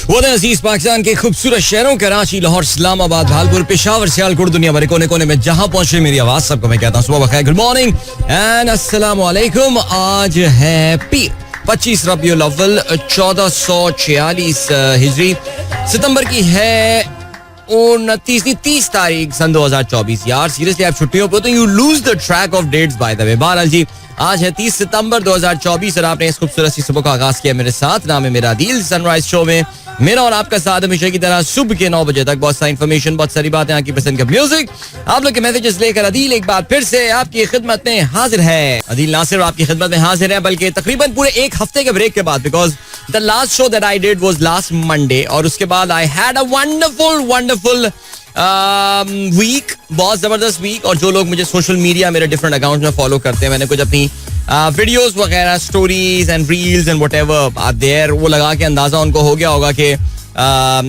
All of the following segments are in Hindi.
वो अजीज पाकिस्तान के खूबसूरत शहरों कराची, लाहौर, इस्लामाबाद, भालपुर, पेशावर, सियालकोट, दुनिया भर कोने कोने में जहां पहुंचे मेरी आवाज सबको मैं कहता हूं सुबह बखैर, गुड मॉर्निंग एंड अस्सलाम वालेकुम। आज है पीर 25 रबीउल अव्वल 1446 हिजरी, सितंबर की है 30 तारीख सन 2024। यार सीरियसली आप छुट्टियों पर तो you lose the track of dates by the way. बहरहाल जी आज है 30 सितंबर 2024 और आपने इस खूबसूरत सी सुबह का आगाज किया मेरे साथ। नाम है मेरा दिल सनराइज शो में मेरा और आपका साथ हमेशा की तरह सुबह के 9 बजे तक। बहुत सारी इन्फॉर्मेशन, बहुत सारी बातें, आपकी पसंद का म्यूजिक, आप लोग के मैसेजेस लेकर अदील एक बार फिर से आपकी खिदमत में हाजिर है। अदील ना सिर्फ आपकी खिदमत में हाजिर है बल्कि तकरीबन पूरे एक हफ्ते के ब्रेक के बाद, because the last show that I did was last Monday और उसके बाद I had a wonderful week, बहुत जबरदस्त वीक। और जो लोग मुझे सोशल मीडिया मेरे डिफरेंट अकाउंट में फॉलो करते हैं, मैंने कुछ अपनी वीडियोस वगैरह, stories and reels and whatever are there, वो लगा के अंदाजा उनको हो गया होगा कि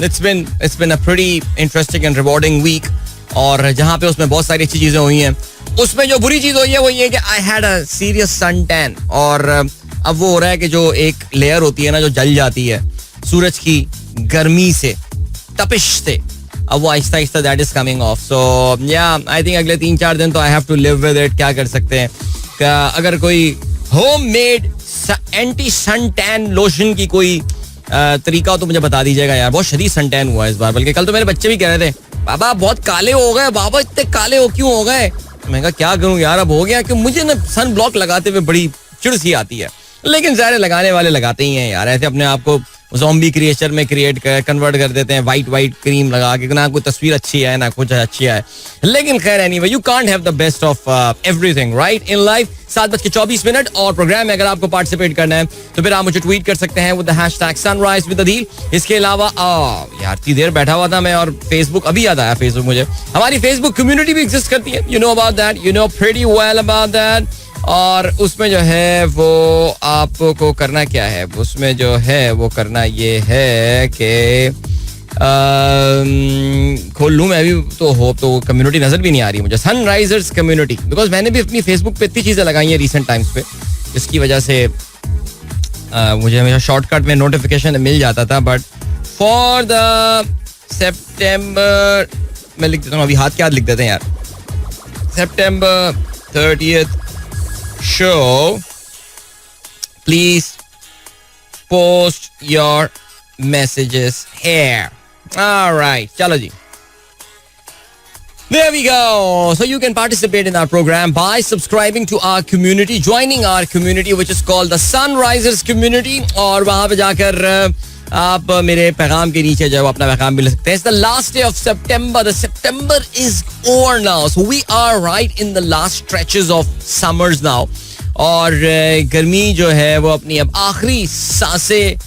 it's been a pretty interesting and rewarding week. और जहाँ पे उसमें बहुत सारी अच्छी चीजें हुई हैं, उसमें जो बुरी चीज हुई है वो ये कि I had a serious sun tan. और अब वो हो रहा है कि जो एक लेयर होती है ना जो जल जाती है सूरज की गर्मी से, तपिश से, अब वो आहिस्ता आहिस्ता that is coming off. So yeah I think अगले 3-4 दिन तो I have to live with it. क्या कर सकते हैं, अगर कोई homemade anti sun tan lotion की कोई तरीका हो तो मुझे बता दीजिएगा यार। बहुत शदीद सन टैन हुआ इस बार, बल्कि कल तो मेरे बच्चे भी कह रहे थे बाबा बहुत काले हो गए, बाबा इतने काले हो क्यों हो गए। मैं कहा क्या करूं यार, अब हो गया कि मुझे ना सन ब्लॉक लगाते हुए बड़ी चिड़ सी आती है, लेकिन सारे लगाने वाले लगाते ही हैं यार। ऐसे अपने आप को ज़ॉम्बी क्रिएचर में कन्वर्ट कर देते हैं, वाइट क्रीम लगा के, ना कोई तस्वीर अच्छी है ना कुछ अच्छी है। लेकिन खैर anyway, you can't have the best of everything right in life. 7:24 और प्रोग्राम में अगर आपको पार्टिसिपेट करना है तो फिर आप मुझे ट्वीट कर सकते हैं with the hashtag sunrise with Adeel. इसके अलावा यार इतनी देर बैठा हुआ था मैं और फेसबुक, अभी याद आया फेसबुक मुझे, हमारी फेसबुक कम्युनिटी भी एग्जिस्ट करती है, you know about that, you know pretty well about that. और उसमें जो है वो आपको करना क्या है, उसमें जो है वो करना ये है कि खोल लूँ मैं अभी तो हो, तो कम्युनिटी नजर भी नहीं आ रही मुझे, सनराइजर्स कम्युनिटी, बिकॉज मैंने भी अपनी फेसबुक पे इतनी चीज़ें लगाई हैं रिसेंट टाइम्स पे, जिसकी वजह से मुझे हमेशा शॉर्टकट में नोटिफिकेशन मिल जाता था। बट फॉर द सेप्टेम्बर मैं लिख देता हूँ, अभी हाथ के हाथ लिख देते हैं यार, September 30th show, please post your messages here. All right, chalo ji. There we go. So you can participate in our program by subscribing to our community, joining our community which is called the Sunrisers community. और वहाँ पे जाकर आप मेरे पैगाम के नीचे जो अपना पैगाम भी ले सकते हैं. It's the last day of September. The September is over now. So we are right in the last stretches of summers now. और गर्मी जो है वो अपनी अब आखिरी सांसें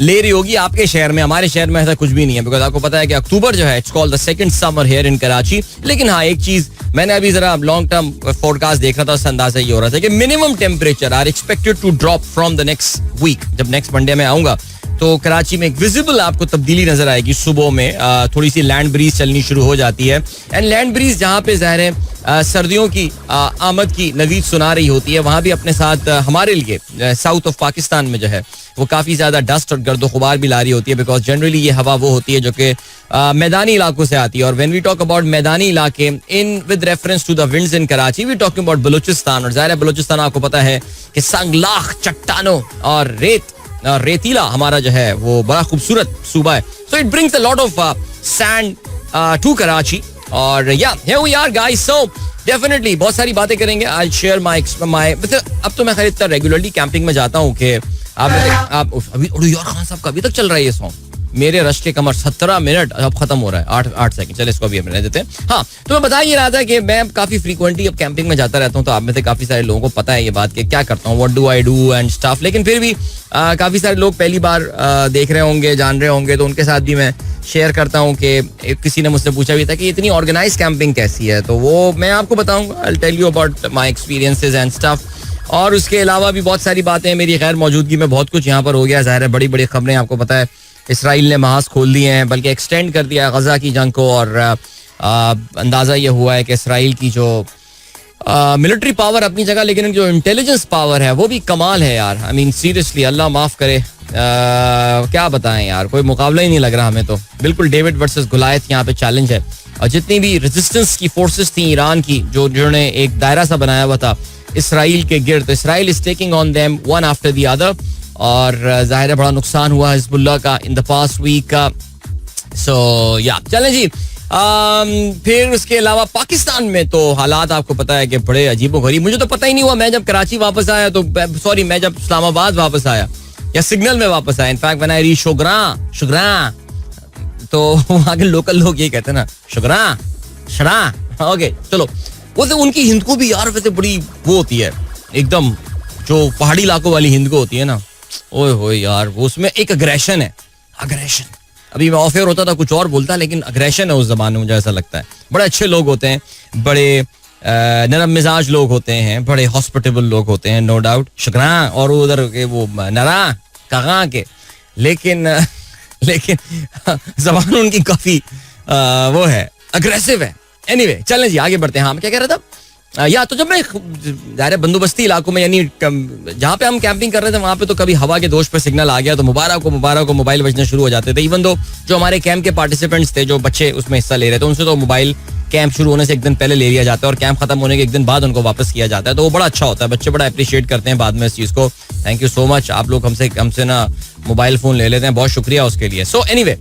ले रही होगी आपके शहर में. हमारे शहर में ऐसा कुछ भी नहीं है, बिकॉज आपको पता है कि अक्टूबर जो है it's called the second summer here in Karachi. लेकिन हाँ, एक चीज मैंने अभी जरा लॉन्ग टर्म फोरकास्ट देख रहा था, उससे अंदाजा ये हो रहा था कि minimum temperature are expected to drop from the next week. जब नेक्स्ट मंडे में आऊंगा तो कराची में एक विजिबल आपको तब्दीली नजर आएगी. सुबह में थोड़ी सी लैंड ब्रीज चलनी शुरू हो जाती है. एंड लैंड ब्रीज जहाँ पे ज़ाहिर है सर्दियों की आमद की नवीद सुना रही होती है, वहाँ भी अपने साथ हमारे लिए साउथ ऑफ पाकिस्तान में जो है वो काफ़ी ज़्यादा डस्ट और गर्द गुबार भी ला रही होती है. बिकॉज जनरली ये हवा वो होती है जो कि मैदानी इलाकों से आती है. और व्हेन वी टॉक अबाउट मैदानी इलाके in with reference to the winds in Karachi, we talking about Balochistan. और ज़ाहिर है बलूचिस्तान आपको पता है कि संगलाख चट्टानों और रेतीला हमारा जो है वो बड़ा खूबसूरत सूबा है. So it brings a lot of sand to Karachi. और yeah here we are guys. So definitely बहुत सारी बातें करेंगे. आई शेयर माय अब तो मैं खरीदता रेगुलरली कैंपिंग में जाता हूँ कि आप अभी यार खान साहब का अभी तक चल रहा है ये सॉन्ग. मेरे रश के कमर 17 मिनट अब खत्म हो रहा है, 8 सेकंड. चले इसको अभी हम रह देते हैं. हाँ, तो मैं बता ये रहा था कि मैं काफी फ्रीक्वेंटली अब कैंपिंग में जाता रहता हूँ. तो आप में से काफी सारे लोगों को पता है ये बात कि क्या करता हूँ, what do I do and stuff. लेकिन फिर भी काफी सारे लोग पहली बार देख रहे होंगे, जान रहे होंगे, तो उनके साथ भी मैं शेयर करता हूँ कि किसी ने मुझसे पूछा भी था कि इतनी ऑर्गेनाइज कैंपिंग कैसी है. तो वो मैं आपको बताऊंगा. I will tell you about my experiences and stuff. और उसके अलावा भी बहुत सारी बातें मेरी गैर मौजूदगी में बहुत कुछ यहाँ पर हो गया. ज़ाहिर है बड़ी बड़ी खबरें, आपको पता है इसराइल ने महाज खोल दिए हैं, बल्कि एक्सटेंड कर दिया गजा की जंग को. और अंदाज़ा ये हुआ है कि इसराइल की जो मिलिट्री पावर अपनी जगह, लेकिन जो इंटेलिजेंस पावर है वो भी कमाल है यार. आई मीन सीरियसली, अल्लाह माफ़ करे, क्या बताएं यार, कोई मुकाबला ही नहीं लग रहा हमें तो. बिल्कुल डेविड वर्सेस गुलायत यहाँ पे चैलेंज है. और जितनी भी रेजिस्टेंस की फोर्सेस थी ईरान की, जो जिन्होंने एक दायरा सा बनाया हुआ था इसराइल के गिर्द, Israel is taking on them one after the other. और जाहिर है बड़ा नुकसान हुआ हिजबुल्लाह का इन द पास्ट वीक का. सो या चलें जी. फिर उसके अलावा पाकिस्तान में तो हालात आपको पता है कि बड़े अजीबोगरीब. मुझे तो पता ही नहीं हुआ, मैं जब कराची वापस आया तो सॉरी मैं जब इस्लामाबाद वापस आया या सिग्नल में वापस आया, इनफैक्ट व्हेन आई रीच शुगरा तो वहाँ के लोकल लोग ये कहते हैं ना, शुगरा ओके चलो. वो तो उनकी हिंद को भी यार वैसे बड़ी वो होती है एकदम, जो पहाड़ी इलाकों वाली हिंद को होती है ना, ओए होए यार, वो उसमें एक अग्रेशन है. अग्रेशन अभी मैं ऑफ एयर होता था कुछ और बोलता, लेकिन अग्रेशन है उस जबान में, मुझे ऐसा लगता है. बड़े अच्छे लोग होते हैं, बड़े नरम मिजाज लोग होते हैं, बड़े हॉस्पिटेबल लोग होते हैं, नो डाउट. शुक्रा और उधर के वो नरा कहाँ के, लेकिन जबान उनकी काफी वो है, अग्रेसिव है. एनीवे चलें जी आगे बढ़ते हैं. हाँ मैं क्या कह रहा था, या तो जब मैं दायरे बंदोबस्ती इलाकों में, यानी जहाँ पे हम कैंपिंग कर रहे थे वहाँ पे तो कभी हवा के दोष पे सिग्नल आ गया तो मुबारक को मोबाइल बजने शुरू हो जाते थे. इवन दो जो हमारे कैंप के पार्टिसिपेंट्स थे, जो बच्चे उसमें हिस्सा ले रहे थे, उनसे तो मोबाइल कैंप शुरू होने से एक दिन पहले ले लिया जाता है और कैंप खत्म होने के एक दिन बाद उनको वापस किया जाता है. तो वो बड़ा अच्छा होता है, बच्चे बड़ा अप्रिशिएट करते हैं बाद में इस चीज़ को. थैंक यू सो मच, आप लोग हमसे ना मोबाइल फोन ले लेते हैं, बहुत शुक्रिया उसके लिए. सो एनीवे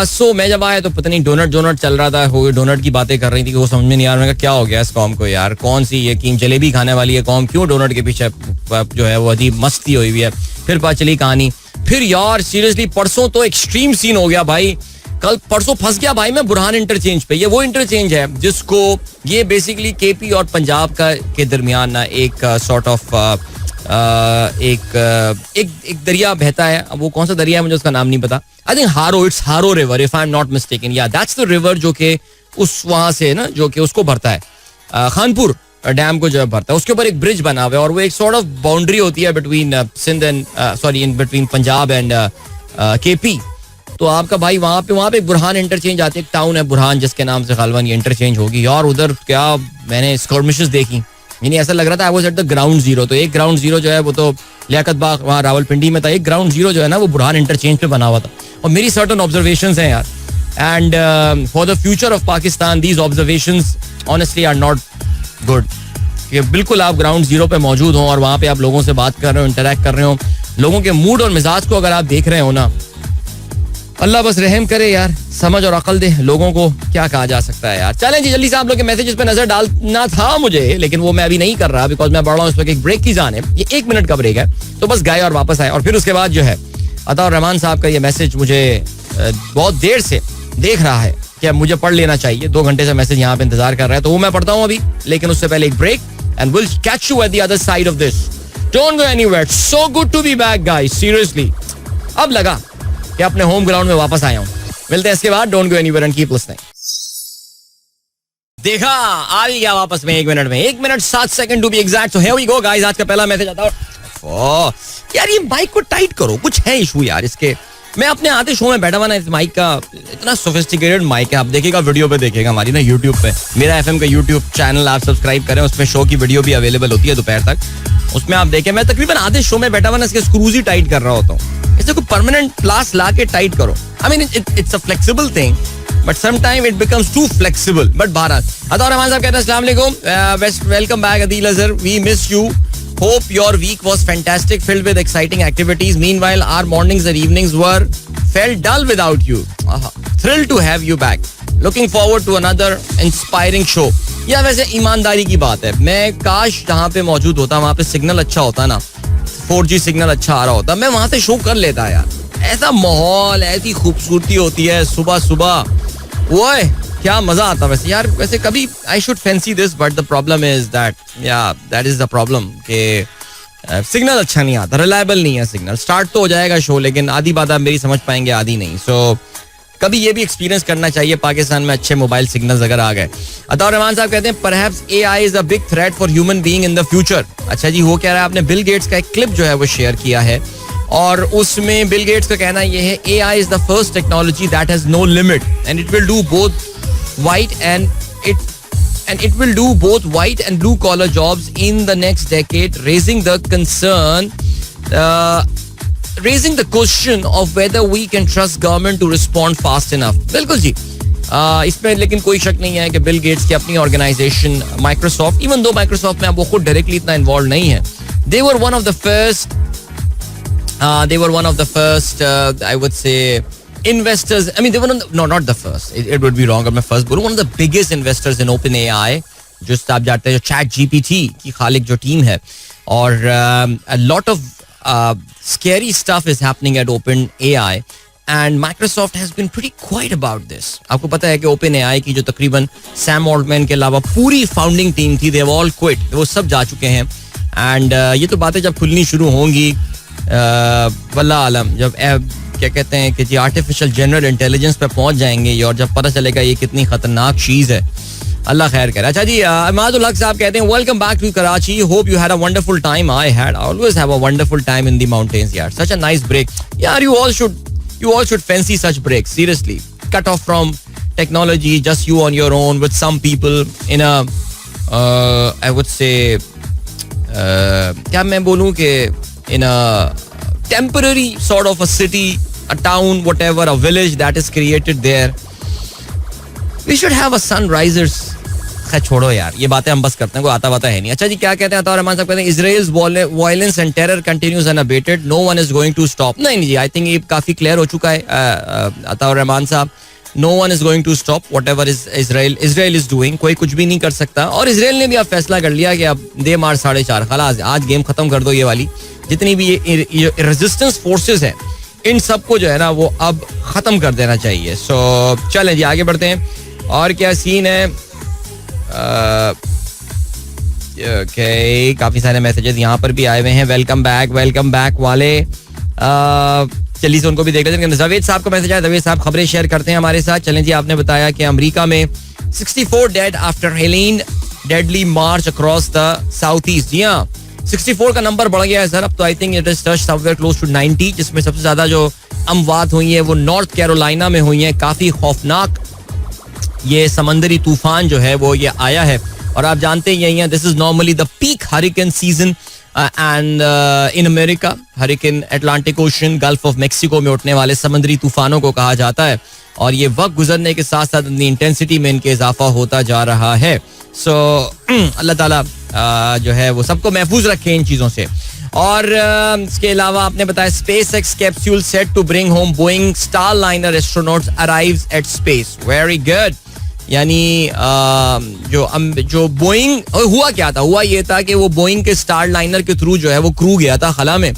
सो मैं जब आया तो पता नहीं डोनट चल रहा था, वो डोनट की बातें कर रही थी कि वो समझ में नहीं आ रहा, क्या हो गया इस कौम को यार, कौन सी ये कीम जलेबी खाने वाली है कौम, क्यों डोनट के पीछे जो है वो अजीब मस्ती हुई हुई है. फिर पता चली कहानी. फिर यार सीरियसली परसों तो एक्सट्रीम सीन हो गया भाई. परसों फंस गया भाई मैं बुरहान इंटरचेंज पे. ये वो इंटरचेंज है जिसको ये बेसिकली केपी और पंजाब का के दरमियान ना एक सॉर्ट ऑफ एक दरिया बहता है. अब वो कौन सा दरिया है मुझे उसका नाम नहीं पता. आई थिंक इट्स हारो river if I am not mistaken. या दैट्स द रिवर जो कि उस वहां से ना जो कि उसको भरता है, खानपुर डैम को जो भरता है. उसके ऊपर एक ब्रिज बना हुआ है और वो एक सॉर्ट ऑफ बाउंड्री होती है between Sindh and sorry in between Punjab and KP. तो आपका भाई वहाँ पे बुरहान इंटरचेंज आती है, एक टाउन है बुरहान जिसके नाम से गालबन ये इंटरचेंज होगी. यार उधर क्या मैंने स्कर्मिशेस देखी, यानी ऐसा लग रहा था I was at the ground zero. तो एक ग्राउंड जीरो जो है वो तो लियाकत बाग वहाँ रावलपिंडी में था, एक ग्राउंड जीरो जो है ना वो बुरहान इंटरचेंज पे बना हुआ था. और मेरी सर्टन ऑब्जर्वेशंस हैं यार, and for the future of Pakistan these observations honestly are not good. कि बिल्कुल आप ग्राउंड जीरो पे मौजूद हो और वहाँ पे आप लोगों से बात कर रहे हो, इंटरेक्ट कर रहे हो, लोगों के मूड और मिजाज को अगर आप देख रहे हो ना, अल्लाह बस रहम करे यार, समझ और अकल दे लोगों को, क्या कहा जा सकता है यार. चलें जी जल्दी से आप लोग के मैसेजेस पे नजर डालना था मुझे, लेकिन वो मैं अभी नहीं कर रहा बिकॉज मैं बढ़ रहा हूँ इस वक्त एक ब्रेक की जाने. ये 1 मिनट का ब्रेक है तो बस गाए और वापस आए. और फिर उसके बाद जो है अताउर रहमान साहब का ये मैसेज मुझे बहुत देर से देख रहा है कि मुझे पढ़ लेना चाहिए. 2 घंटे से मैसेज यहाँ पे इंतजार कर रहा है, तो वो मैं पढ़ता हूँ अभी, लेकिन उससे पहले एक break and will catch you at the other side of this. Don't go anywhere. So good to be back guys, seriously अब लगा कि अपने होम ग्राउंड में वापस आया हूँ. मिलते हैं इसके बाद. Don't go anywhere and keep listening. देखा आ ही गया वापस में 1 मिनट में, 1 minute 7 second to be exact. So here we go guys. आज का पहला मैसेज आता है. यार ये माइक को टाइट करो, कुछ है इशू यार इसके. मैं अपने आते शो में बैठा हुआ ना, इस माइक का इतना सोफिस्टिकेटेड माइक है. आप देखिएगा वीडियो पे देखिएगा हमारी ना यूट्यूब पे, मेरा एफएम का यूट्यूब चैनल आप सब्सक्राइब करें, उसमें शो की वीडियो भी अवेलेबल होती है दोपहर तक, उसमें आप देखें. मैं तकरीबन आधे शो में बैठा हुआ ना इसके स्क्रूज ही टाइट कर रहा होता हूँ. इसे कोई परमानेंट प्लास ला के टाइट करो. I mean it's a flexible thing but sometime it becomes too flexible. But Bharat Ataur Rahman साहब कहते हैं अस्सलाम वालेकुम, welcome back Adeel Azhar, we miss you. Hope your week was fantastic, filled with exciting activities. Meanwhile, our mornings and evenings felt dull without you. Thrilled to have you back. Looking forward to another inspiring show. या वैसे ईमानदारी की बात है, मैं काश जहाँ पे मौजूद होता वहाँ पे सिग्नल अच्छा होता ना, 4G सिग्नल अच्छा आ रहा होता, मैं वहाँ से शो कर लेता यार. ऐसा माहौल, ऐसी खूबसूरती होती है सुबह सुबह, वो क्या मजा आता वैसे यार. वैसे कभी I should fancy this but the problem is that is the problem कि सिग्नल अच्छा नहीं आता, रिलायबल नहीं है सिग्नल. स्टार्ट तो हो जाएगा शो लेकिन आधी बात आप मेरी समझ पाएंगे, आधी नहीं. सो कभी ये भी एक्सपीरियंस करना चाहिए पाकिस्तान में अच्छे मोबाइल सिग्नल्स अगर आ गए. अताउर रहमान साहब कहते हैं perhaps AI is a big threat for human being in the future. अच्छा जी, वो कह रहा है आपने बिल गेट्स का एक क्लिप जो है वो शेयर किया है और उसमें बिल गेट्स का कहना ये है AI is the first technology that has no limit and it will do both white and it will do both white and blue collar jobs in the next decade, raising the concern raising the question of whether we can trust government to respond fast enough. बिल्कुल जी. इसमें लेकिन कोई शक नहीं है कि बिल गेट्स की अपनी organisation Microsoft, even though Microsoft में अब वो खुद डायरेक्टली इतना इन्वॉल्व नहीं है, they were one of the first I would say investors. I mean they were not the first, it would be wrong अगर मैं first बोलूं, one of the biggest investors in OpenAI, जो आप जानते हैं जो ChatGPT की खालिक जो टीम है, और a lot of scary stuff is happening at OpenAI and Microsoft has been pretty quiet about this. आपको पता है कि OpenAI की जो तकरीबन सैम ऑल्टमैन के अलावा पूरी फाउंडिंग टीम थी, they have all quit, वो सब जा चुके हैं. एंड ये तो बातें जब खुलनी शुरू होंगी वल्लाह आलम, जब क्या कहते हैं कि जी आर्टिफिशियल जनरल इंटेलिजेंस पे पहुंच जाएंगे ये, और जब पता चलेगा ये कितनी खतरनाक चीज़ है, अल्लाह खैर करे. अच्छा जी, इमादुल हक साहब कहते हैं welcome back to Karachi, hope you had a wonderful time. I always have a wonderful time in the mountains यार, सच अ नाइस ब्रेक यार. You all should fancy such breaks, seriously. Cut off from technology, just you on your own with some people in a I would say क्या मैं बोलूं कि in a temporary sort of a city, a town, whatever, a village that is created there. We should have a sunrisers. खैर छोड़ो यार, ये बातें हम बस करते हैं, कोई आता है नहीं. अच्छा जी, क्या कहते हैं अताउर रहमान साहब, कहते हैं Israel's violence and terror continues unabated. No one is going to stop. नहीं जी, आई थिंक ये काफी क्लियर हो चुका है अताउर रहमान साहब. No one is going to stop whatever is Israel is doing. कोई कुछ भी नहीं कर सकता. और इसराइल ने भी अब फैसला कर लिया कि अब दे मार 4.5, खलास आज गेम खत्म कर दो. ये वाली जितनी भी ये रेजिस्टेंस फोर्सेस हैं, इन सबको जो है ना वो अब खत्म कर देना चाहिए. सो चलें जी, आगे बढ़ते हैं. और क्या सीन है? ओके, काफी सारे मैसेजेस यहाँ पर भी आए हुए हैं. वेलकम बैक वाले. चलिए उनको भी देख लेते हैं. जावेद साहब का मैसेज आया. जावेद साहब खबरें शेयर करते हैं हमारे साथ. चलें जी, आपने बताया कि अमेरिका में 64 dead after Helene deadly march across the south east. जी हाँ, 64 का नंबर बढ़ गया है सर अब तो. I think it is touch somewhere close to 90, जिसमें सबसे ज्यादा जो अमवात हुई है वो नॉर्थ कैरोलिना में हुई है. काफी खौफनाक ये समंदरी तूफान जो है वो ये आया है, और आप जानते ही हैं this is normally the peak hurricane season and in America. Hurricane Atlantic ocean, gulf of Mexico में उठने वाले समंदरी तूफानों को कहा जाता है, और ये वक्त गुजरने के साथ साथ इंटेंसिटी में इनके इजाफा होता जा रहा है. सो अल्लाह ताला जो है वो सबको महफूज रखे इन चीज़ों से. और इसके अलावा आपने बताया SpaceX capsule set to bring home Boeing Starliner astronauts arrives at space. Very good. यानी जो बोइंग हुआ क्या था, हुआ ये था कि वो बोइंग के स्टारलाइनर के थ्रू जो है वो क्रू गया था खला में,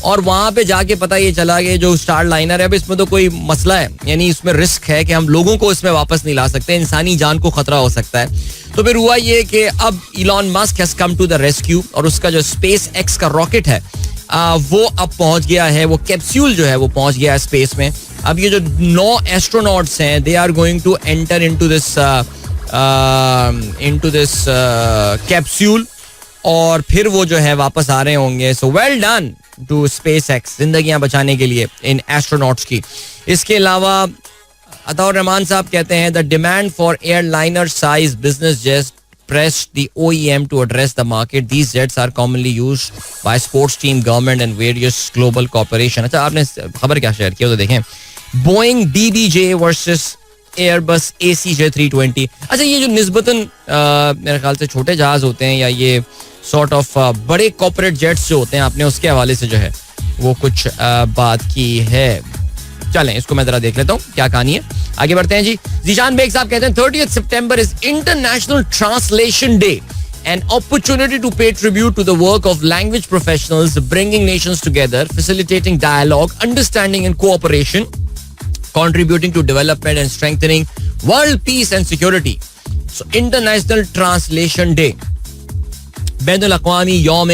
और वहां पे जाके पता ये चला कि जो स्टारलाइनर है अब इसमें तो कोई मसला है, यानी इसमें रिस्क है कि हम लोगों को इसमें वापस नहीं ला सकते, इंसानी जान को खतरा हो सकता है. तो फिर हुआ ये कि अब Elon Musk has come to the rescue, और उसका जो SpaceX का रॉकेट है वो अब पहुंच गया है, वो कैप्सूल जो है वो पहुंच गया है स्पेस में. अब ये जो 9 एस्ट्रोनॉट्स हैं, they are going to enter into this capsule, और फिर वो जो है वापस आ रहे होंगे. So well done to SpaceX जिंदगियां बचाने के लिए इन एस्ट्रोनॉट्स की. इसके अलावा अताउर रहमान साहब कहते हैं the demand for airliner size business jets pressed the OEM to address the market. These jets are commonly used by sports team, government and various global corporation. अच्छा, आपने खबर क्या शेयर किया तो देखें. Boeing BBJ versus Airbus ACJ 320. अच्छा, ये जो निस्बतन मेरे ख्याल से छोटे जहाज होते हैं, या ये सॉर्ट ऑफ बड़े कॉर्पोरेट जेट्स जो होते हैं, आपने उसके हवाले से जो है वो कुछ बात की है. चलें इसको मैं जरा देख लेता हूँ क्या कहानी है. आगे बढ़ते हैं जी. जीशान बेग साहब कहते हैं 30th September is International Translation Day, an opportunity to pay tribute to the work of language professionals, bringing nations together, facilitating dialogue, understanding and cooperation, contributing to development and strengthening world peace and security. So International Translation Day, बैनुल अक़वामी यौम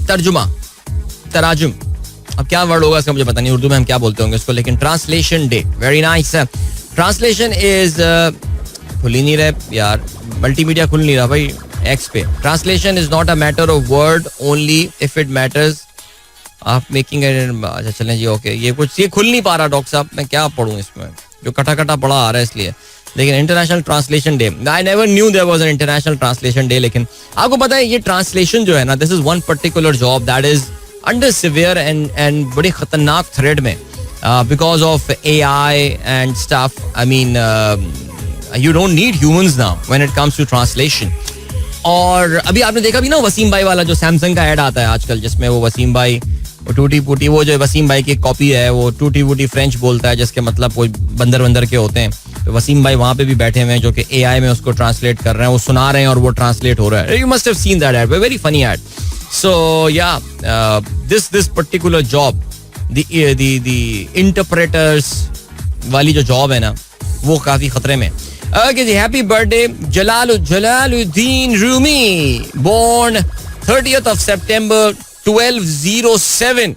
तराजुम. अब क्या वर्ड होगा इसका मुझे पता नहीं, उर्दू में हम क्या बोलते होंगे इसको, लेकिन translation day. Very nice. Translation is खुल ही नहीं रहे यार, मल्टीमीडिया खुल नहीं रहा भाई एक्स पे. Translation is not a matter of word only if it matters आप मेकिंग. अच्छा चलें जी, ओके. ये खुल नहीं पा रहा डॉक्टर साहब, मैं क्या पढ़ूं इसमें, जो कटा पड़ा आ रहा है इसलिए. लेकिन international translation day, I never knew there was an international translation day. लेकिन आपको पता है ये ट्रांसलेशन जो है ना, this is one particular job that is under severe and बड़ी खतरनाक थ्रेड में because of AI and stuff. I mean you don't need humans now when it comes to translation. और अभी आपने देखा भी ना वसीम भाई वाला जो सैमसंग का ऐड आता है आजकल, जिसमें वो वसीम भाई वो टूटी फूटी, वो जो वसीम भाई की कॉपी है, वो टूटी फूटी फ्रेंच बोलता है, जिसके मतलब कोई बंदर बंदर के होते हैं. तो वसीम भाई वहां पे भी बैठे हुए हैं जो कि AI में उसको ट्रांसलेट कर रहे हैं, वो सुना रहे हैं और वो ट्रांसलेट हो रहा है. You must have seen that ad, very funny ad. So yeah this particular job, the interpreters वाली जो जॉब है ना, वो काफी खतरे में. Okay, ji, happy birthday Jalaluddin Rumi, born 30th of September 1207,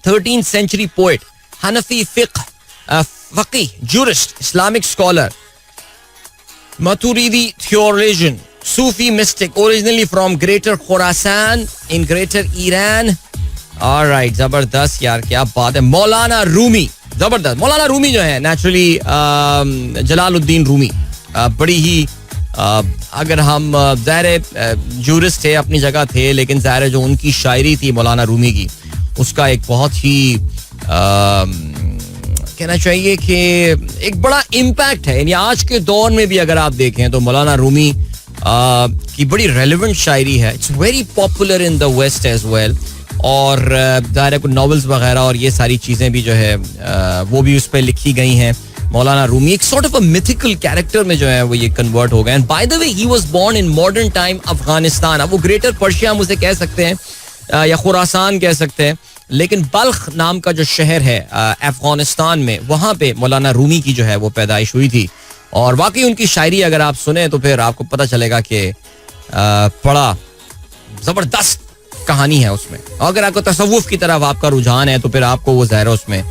13th century poet, Hanafi faqih, jurist, Islamic scholar, Maturidi theologian, Sufi mystic, originally from Greater Khorasan in Greater Iran. All right, जबरदस्त यार, क्या बात है. मौलाना रूमी, जबरदस्त. मौलाना रूमी जो है नेचुरली जलालुद्दीन रूमी बड़ी ही अगर हम ज़ाहिर जूरिस्ट थे, अपनी जगह थे, लेकिन ज़ाहिर जो उनकी शायरी थी मौलाना रूमी की, उसका एक बहुत ही कहना चाहिए कि एक बड़ा इम्पैक्ट है. यानी आज के दौर में भी अगर आप देखें तो मौलाना रूमी की बड़ी रेलिवेंट शायरी है. It's very popular in the West as well. और ज़ाहिर कुछ नॉवेल्स वगैरह और ये सारी चीज़ें भी जो है वो भी उस पर लिखी गई हैं. मौलाना रूमी एक sort of a mythical character में जो है वो ये कन्वर्ट हो गए. And by the way he was born in modern time Afghanistan. अब वो ग्रेटर पर्शिया हम उसे कह सकते हैं या खुरासान कह सकते हैं, लेकिन बल्ख नाम का जो शहर है अफगानिस्तान में, वहाँ पे मौलाना रूमी की जो है वो पैदाइश हुई थी. और वाकई उनकी शायरी अगर आप सुने तो फिर आपको पता चलेगा कि बड़ा ज़बरदस्त कहानी है उसमें. अगर आपको तसव्वुफ की तरफ आपका रुझान है तो फिर आपको वो ज़ाहिर उसमें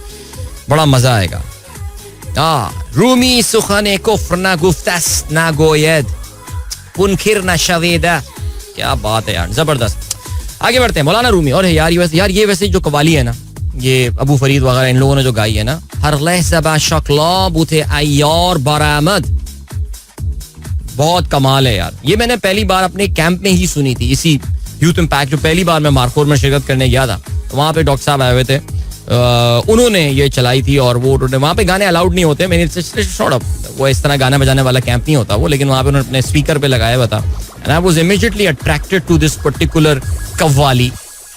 बड़ा मजा आएगा. रूमी सुखाने कुफ्र ना गुफ्तस ना गोयद पुनखिर ना शवेदा. क्या बात है यार, जबरदस्त. आगे बढ़ते हैं. मौलाना रूमी. और यार ये वैसे जो कवाली है ना, ये अबू फरीद वगैरह इन लोगों ने जो गाई है ना, हर लहज़ा शक्ला बुथे अय्यार बरामद, बहुत कमाल है यार. ये मैंने पहली बार अपने कैंप में ही सुनी थी, इसी यूथ इम्पैक्ट जो पहली बार मैं मारखोर में शिरकत करने गया था. तो वहाँ पे डॉक्टर साहब आए हुए थे, उन्होंने ये चलाई थी. और वो वहाँ पे गाने अलाउड नहीं होते, मैंने वो इस तरह गाना बजाने वाला कैंप नहीं होता वो, लेकिन वहाँ पे उन्होंने अपने स्पीकर पे लगाया हुआ था. And I was immediately attracted to this particular qawwali.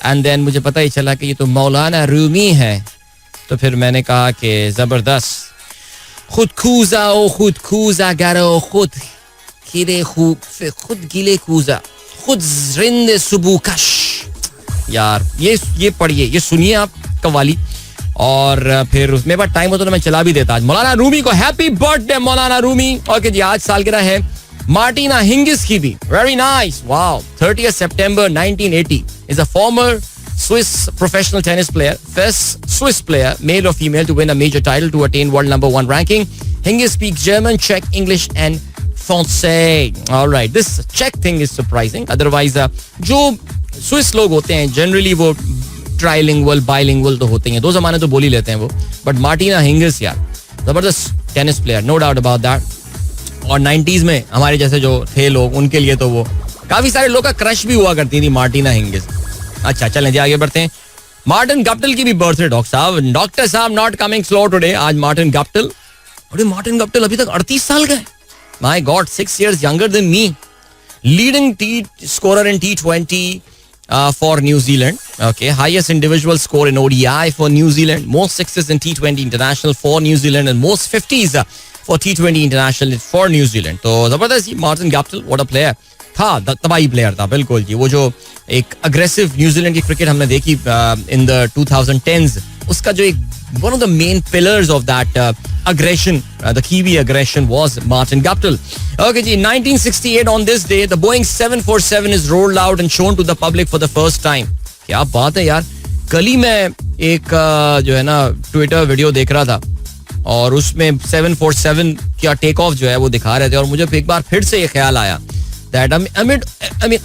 And then मुझे पता ही चला कि ये तो मौलाना रूमी है. तो फिर मैंने कहा कि जबरदस्त. खुद खूजा ओ खुद खूजा गरो खुद खिरे खुद गिले खूजा खुद जिंदे सुबुकश. यार ये पढ़िए, ये सुनिए आप कव्वाली, और फिर उसमें बाद टाइम होता तो मैं चला भी देता. आज मौलाना रूमी को हैप्पी बर्थडे मौलाना रूमी. ओके जी, आज सालगिरह है मार्टिना हिंगिस की भी. Very nice. Wow. 30th September 1980 is a former Swiss professional tennis player, first Swiss player, male or female, to win a major title to attain world number 1 ranking. Hingis speaks German, Czech, English and Francais. All right, this Czech thing is surprising. Otherwise, जो Swiss लोग होते हैं generally वो ट्राइलिंगुअल बाइलिंगुअल तो होते हैं, दो जमाने तो बोल ही लेते हैं वो. बट मार्टिना हिंगिस यार जबरदस्त tennis player, no doubt about that. और 90s में हमारे जैसे जो थे लोग, उनके लिए तो वो काफी सारे लोग का क्रश भी हुआ करती थी मार्टिना हिंगिस. अच्छा चलें जी, आगे बढ़ते हैं. मार्टिन गप्टिल की भी बर्थडे. डॉक्टर साहब नॉट कमिंग स्लो टुडे. आज मार्टिन गप्टिल. अरे मार्टिन गप्टिल अभी तक 38 साल का है. My God, 6 years younger than me. Leading scorer in T20 for New Zealand. Okay, highest individual score in ODI for New Zealand. Most sixes in T20 international for New Zealand and most 50s for T20 international for New Zealand. तो जबरदस्त Martin Guptill, what a player था, तबाही प्लेयर था बिल्कुल जी. वो जो एक अग्रेसिव न्यूजीलैंड की क्रिकेट हमने देखी इन द 2010s, उसका जो एक one of the main pillars of that aggression, the Kiwi aggression, was Martin Guptill. Okay ji, 1968 on this day the Boeing 747 is rolled out and shown to the public for the first time. क्या बात है यार. कल ही मैं एक जो है ना ट्विटर वीडियो देख रहा था और उसमें 747 का टेक ऑफ जो है वो दिखा रहे थे, और मुझे एक बार फिर से ये ख्याल आया that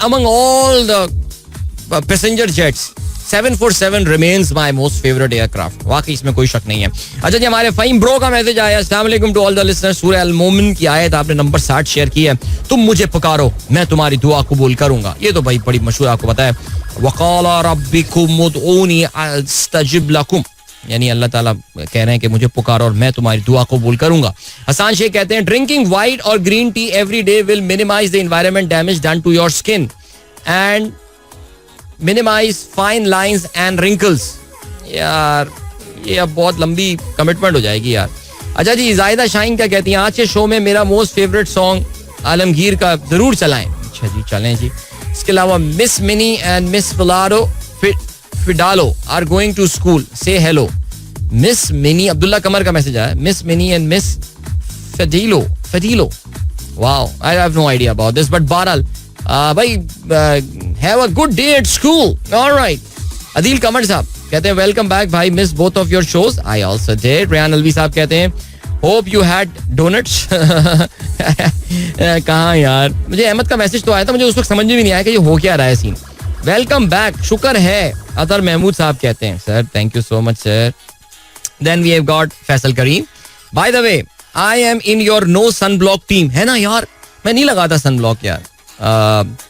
among all the passenger jets, 747 remains my most favorite aircraft. वाकई इसमें कोई शक नहीं है. अच्छा जी, हमारे फ़हीम ब्रो का मैसेज आया. अस्सलाम वालेकुम टू ऑल द लिसनर्स. सूरह अल-मोमिन की आयत आपने नंबर 60 शेयर की है. तुम मुझे पुकारो, मैं तुम्हारी दुआ कबूल करूंगा. ये तो भाई बड़ी मशहूर, आपको पता है. वक़ाला रब्बिकुम उदऊनी अस्तजिब लकुम, यानी अल्लाह ताला कह रहे हैं कि मुझे पुकारो और मैं तुम्हारी दुआ कबूल करूंगा. हसन शेख कहते हैं ड्रिंकिंग व्हाइट और green tea every day will minimise the environment damage done to your skin and minimise fine lines and wrinkles. यार ये अब बहुत लंबी कमिटमेंट हो जाएगी यार. अच्छा जी, जाहिदा शाहीन क्या कहती हैं, आज के शो में मेरा मोस्ट फेवरेट सॉन्ग आलमगीर का जरूर चलाएं. अच्छा जी, चलें जी. इसके अलावा Miss Minnie and Miss Fidalo are going to school, say hello. Miss Minnie, Abdullah Qamar का मैसेज आया. Miss Minnie and Miss Fedilo. Wow, I have no idea about this, but बहरहाल भाई have a good day at school. Alright. Adeel Qamar साहब कहते हैं वेलकम बैक भाई, miss both of your shows. I also did. Rehan Alvi साहब कहते हैं होप यू हैड डोनट्स. कहाँ यार, मुझे अहमद का मैसेज तो आया था, मुझे उस वक्त समझ में भी नहीं आया कि ये हो क्या रहा है सीन. वेलकम बैक, शुक्र है. अतर महमूद साहब कहते हैं sir thank you so much sir. Then we have got Faisal Karim. By the way I am in your no sunblock team. है ना यार, मैं नहीं लगाता सन ब्लॉक यार.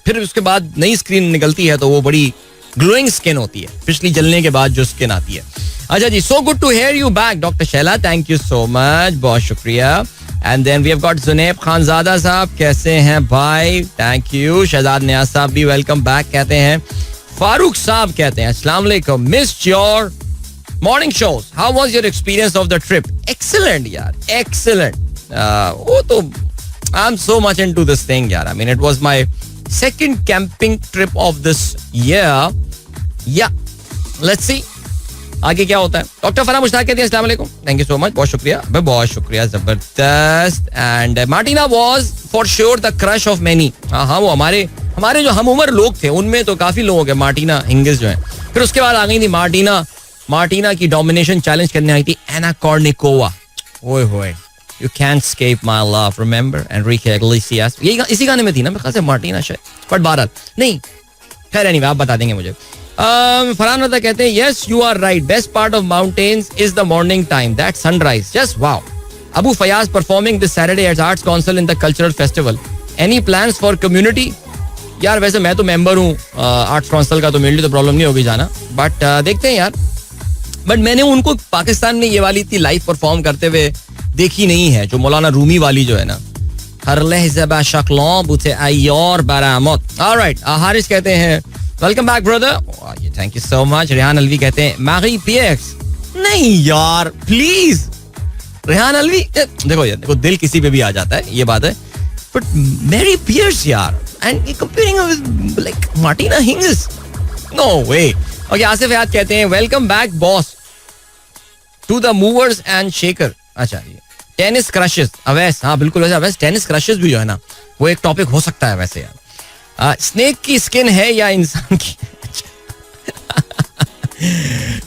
फिर उसके बाद नई स्क्रीन निकलती है तो वो बड़ी ग्लोइंग स्किन होती है, पिछली जलने के बाद जो स्किन आती है. अच्छा जी, so good to hear you back doctor Shaila, thank you so much, बहुत शुक्रिया. And then we have got Junaib Khanzada साहब, कैसे हैं भाई, थैंक यू. शहजाद नियाज साहब भी वेलकम बैक कहते हैं. फारूक साहब कहते हैं अस्सलाम वालेकुम, missed your morning shows, how was your experience of the trip. Excellent यार, एक्सीलेंट. वो तो I am so much into this thing यार. I mean it was my second camping trip of this year. Yeah let's see आगे क्या होता है. डॉक्टर फरा मुश्ताक कहते हैं अस्सलाम वालेकुम, थैंक यू सो मच, बहुत शुक्रिया, बहुत शुक्रिया, जबरदस्त. And Martina was for sure the crush of many. हाँ, वो हमारे जो हम उम्र लोग थे उनमें तो काफी लोगों के मार्टिना हिंगिस जो है. फिर उसके बाद आ गई थी मार्टिना की डोमिनेशन चैलेंज करने आई थी एना कॉर्निकोवा. ओए होए, you can't escape my love, remember Enrique Iglesias. यही इसी गाने में थी ना मेरे ख्याल से मार्टिना शायद, बट बहरहाल नहीं, खैर एनीवे आप बता देंगे मुझे. फरहान रजा कहते हैं yes you are right, best part of mountains is the morning time, that sunrise, just wow. Abu Fayaz performing this Saturday at Arts Council in the cultural festival, any plans for community. यार वैसे मैं तो मेंबर हूँ आर्ट्स काउंसिल का, तो मेरे लिए तो प्रॉब्लम नहीं होगी जाना, बट देखते हैं यार. बट मैंने उनको पाकिस्तान में ये वाली इतनी लाइव परफॉर्म करते हुए देखी नहीं है, जो मौलाना रूमी वाली जो है ना, हर लहज़ा शक्लों बुते अय्योर बरामत. ऑलराइट. हारिस कहते हैं welcome back brother, thank you so much. Rehan Alvi कहते हैं मैगी पीएक्स. नहीं यार प्लीज रेहान अलवी, देखो यार, देखो दिल किसी पे भी आ जाता है, ये बात है, बट मैरी पियर्स यार and comparing with like Martina Hingis, no way. Okay. Asif Yaad कहते हैं welcome back boss to the movers and shaker. अच्छा ये टेनिस क्रशेस. अवैस, हाँ बिल्कुल वैसे अवैस, टेनिस क्रशेस भी जो है ना वो एक टॉपिक हो सकता है वैसे यार. स्नेक की स्किन है या इंसान की.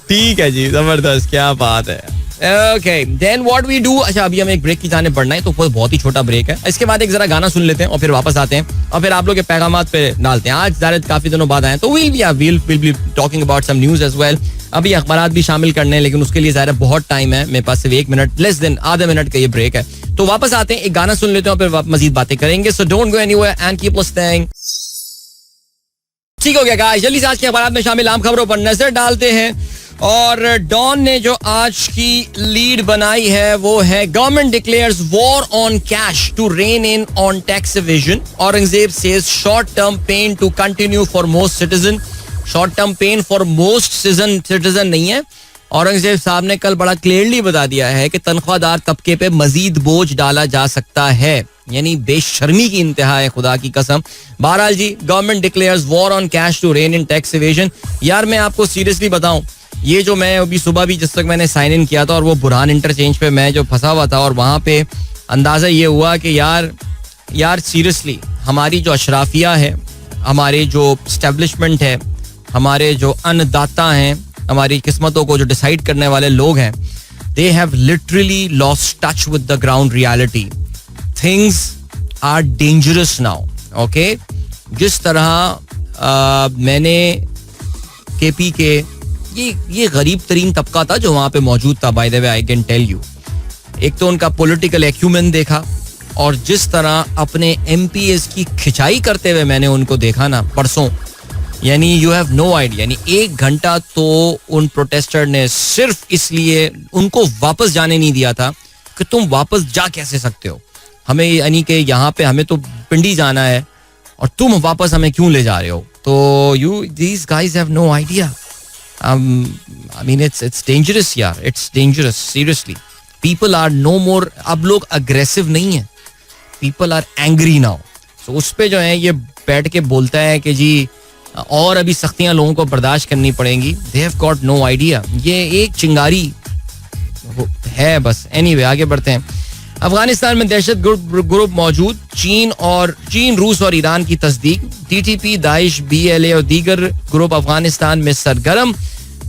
ठीक है जी, जबरदस्त, क्या बात है. Okay then what we do. अच्छा अभी हम एक ब्रेक की जाने पड़ना है, तो बहुत ही छोटा ब्रेक है. इसके बाद एक जरा गाना सुन लेते हैं और फिर वापस आते हैं और फिर आप लोग के पैगामात पे डालते हैं. आज ज़ाहिर काफी दिनों बाद आए तो will be talking about some news as well. अभी अखबारात भी शामिल करने हैं, लेकिन उसके लिए ज़ाहिर बहुत टाइम है मेरे पास, सिर्फ 1 मिनट, लेस देन आधे मिनट का ये ब्रेक है. तो वापस आते हैं, एक गाना सुन लेते हैं और फिर मजीद बातें करेंगे. So don't go anywhere and keep listening. ठीक हो गया गाइस, जल्दी से आज के अखबारात में शामिल आम खबरों पर नजर डालते हैं. और डॉन ने जो आज की लीड बनाई है वो है government declares war on cash to rein in on tax evasion. Aurangzeb says short term pain to continue for most citizen. Short term pain for most citizen नहीं है. औरंगजेब साहब ने कल बड़ा क्लियरली बता दिया है कि तनख्वाहदार तबके पे मजीद बोझ डाला जा सकता है, यानी बेशर्मी की इंतहा है, खुदा की कसम. बहरहाल जी, government declares war on cash to rein in tax evasion. यार मैं आपको सीरियसली बताऊं, ये जो मैं अभी सुबह भी जिस तक मैंने साइन इन किया था और वो बुरहान इंटरचेंज पे मैं जो फंसा हुआ था, और वहाँ पे अंदाज़ा ये हुआ कि यार सीरियसली हमारी जो अशराफिया है, हमारे जो स्टैब्लिशमेंट है, हमारे जो अन्नदाता हैं, हमारी किस्मतों को जो डिसाइड करने वाले लोग हैं, they have literally lost touch with the ground reality. Things are dangerous now. Okay, जिस तरह मैंने केपी के, ये गरीब तरीन तबका था जो वहां पे मौजूद था. By the way I can tell you, एक तो उनका पॉलिटिकल एक्यूमेन देखा, और जिस तरह अपने एमपीएस की खिंचाई करते हुए मैंने उनको देखा ना परसों, यानी यू हैव नो आइडिया. यानी 1 घंटा तो उन प्रोटेस्टर ने सिर्फ इसलिए उनको वापस जाने नहीं दिया था कि तुम वापस जा कैसे सकते हो, हमें यानी कि यहाँ पे हमें तो पिंडी जाना है और तुम वापस हमें क्यों ले जा रहे हो. तो you these guys have no idea. I mean it's dangerous यार, it's dangerous seriously. People are no more, अब लोग अग्रेसिव नहीं है, people are angry now. So उस पे जो है ये बैठ के बोलता है कि जी और अभी सख्तियां लोगों को बर्दाश्त करनी पड़ेंगी. They have got no idea. ये एक चिंगारी है बस. एनीवे आगे बढ़ते हैं. अफगानिस्तान में दहशत ग्रुप मौजूद. चीन, रूस और ईरान की तस्दीक. टीटीपी, दाइश, बीएलए और दीगर ग्रुप अफगानिस्तान में सरगर्म.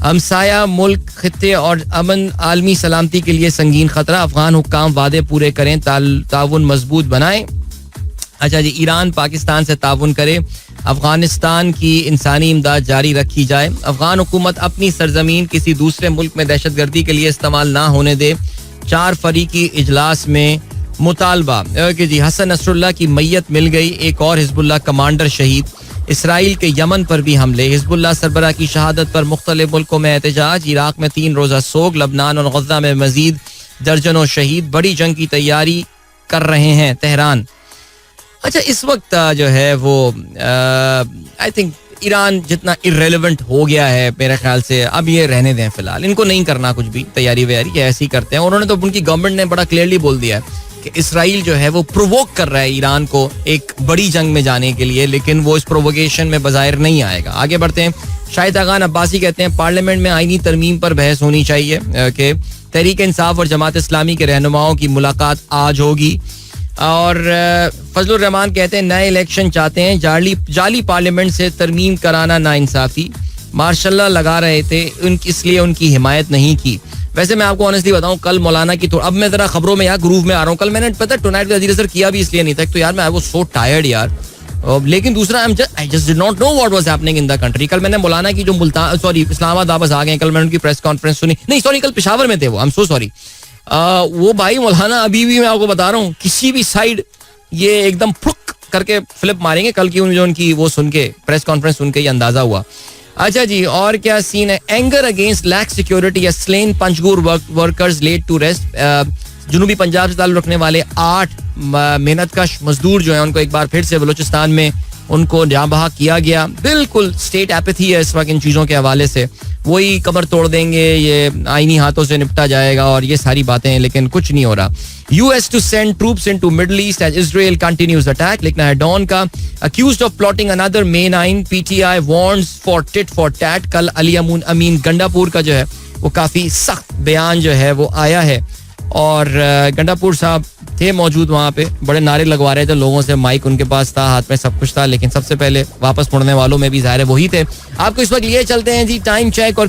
हमसाया मुल्क, खित्ते और अमन आलमी सलामती के लिए संगीन खतरा. अफगान हुक्काम वादे पूरे करें, ताउन मजबूत बनाएं. अच्छा जी, ईरान पाकिस्तान से ताउन करे, अफगानिस्तान की इंसानी इमदाद जारी रखी जाए. अफगान हुकूमत अपनी सरजमीन किसी दूसरे मुल्क में दहशतगर्दी के लिए इस्तेमाल ना होने दे. 4 फरीकी इजलास में मुतालबा. जी, हसन नसरुल्लाह की मैयत मिल गई. एक और हिजबुल्लाह कमांडर शहीद. इसराइल के यमन पर भी हमले. हिजबुल्लाह सरबराह की शहादत पर मुख्तलिफ मुल्कों में एहतजाज. इराक में 3 रोज़ा सोग. लबनान और गज़ा में मजीद दर्जनों शहीद. बड़ी जंग की तैयारी कर रहे हैं तेहरान. अच्छा, इस वक्त जो है वो आई थिंक ईरान जितना इर्रेलेवेंट हो गया है मेरे ख्याल से, अब ये रहने दें फिलहाल. इनको नहीं करना कुछ भी, तैयारी वैयारी ऐसे ही करते हैं. उन्होंने तो, उनकी गवर्नमेंट ने बड़ा क्लियरली बोल दिया है कि इसराइल जो है वो प्रोवोक कर रहा है ईरान को एक बड़ी जंग में जाने के लिए, लेकिन वो इस प्रोवोकेशन में बाज़ाहिर नहीं आएगा. आगे बढ़ते हैं. शाहिद खान अब्बासी कहते हैं पार्लियामेंट में आईनी तरमीम पर बहस होनी चाहिए. कि तहरीक इंसाफ और जमात इस्लामी के रहनुमाओं की मुलाकात आज होगी. और फजलुर रहमान कहते हैं नए इलेक्शन चाहते हैं, जाली पार्लियामेंट से तरमीम कराना नाइंसाफी. मार्शल्लाह लगा रहे थे इसलिए उनकी हिमायत नहीं की. वैसे मैं आपको ऑनेस्टली बताऊं, कल मौलाना की अब मैं जरा खबरों में यार ग्रूव में आ रहा हूँ. कल मैंने पता टुनाइट विद अजीज सर किया भी इसलिए नहीं था, तो यार मैं आई वाज सो टायर्ड यार. लेकिन दूसरा I just did not know what was happening in the country. कल मैंने मौलाना की जो मुल्तान इस्लामाबाद वापस आ गए, कल मैंने उनकी प्रेस कॉन्फ्रेंस सुनी. नहीं सॉरी, कल पेशावर में थे वो. आई एम सो सॉरी. वो भाई मौलाना अभी भी मैं आपको बता रहा हूँ किसी भी साइड ये एकदम फुक करके फ्लिप मारेंगे. कल की जो उनकी वो सुन के प्रेस कॉन्फ्रेंस सुन के ये अंदाजा हुआ. अच्छा जी, और क्या सीन है. एंगर अगेंस्ट लैक सिक्योरिटी या slain Panjgur workers laid to rest. जुनूबी पंजाब से ताल्लुक रखने वाले 8 मेहनतकश मजदूर जो है उनको एक बार फिर से बलूचिस्तान में उनको जहाँ बहा किया गया. बिल्कुल स्टेट एपैथी है इस वक्त इन चीज़ों के हवाले से. वही कमर तोड़ देंगे, ये आईनी हाथों से निपटा जाएगा और ये सारी बातें हैं, लेकिन कुछ नहीं हो रहा. US to send troops into Middle East as Israel continues attack. लिखना है डॉन का. Accused of plotting another May 9, PTI warns for tit for tat. कल अली अमीन गंडापुर का जो है वो काफी सख्त बयान जो है वो आया है. और गंडापुर साहब थे मौजूद वहां पे, बड़े नारे लगवा रहे थे लोगों से. माइक उनके पास था, हाथ में सब कुछ था, लेकिन सबसे पहले वापस मुड़ने वालों में भी ज़ाहिर वही थे. आपको इस वक्त लिए चलते हैं जी टाइम चेक. और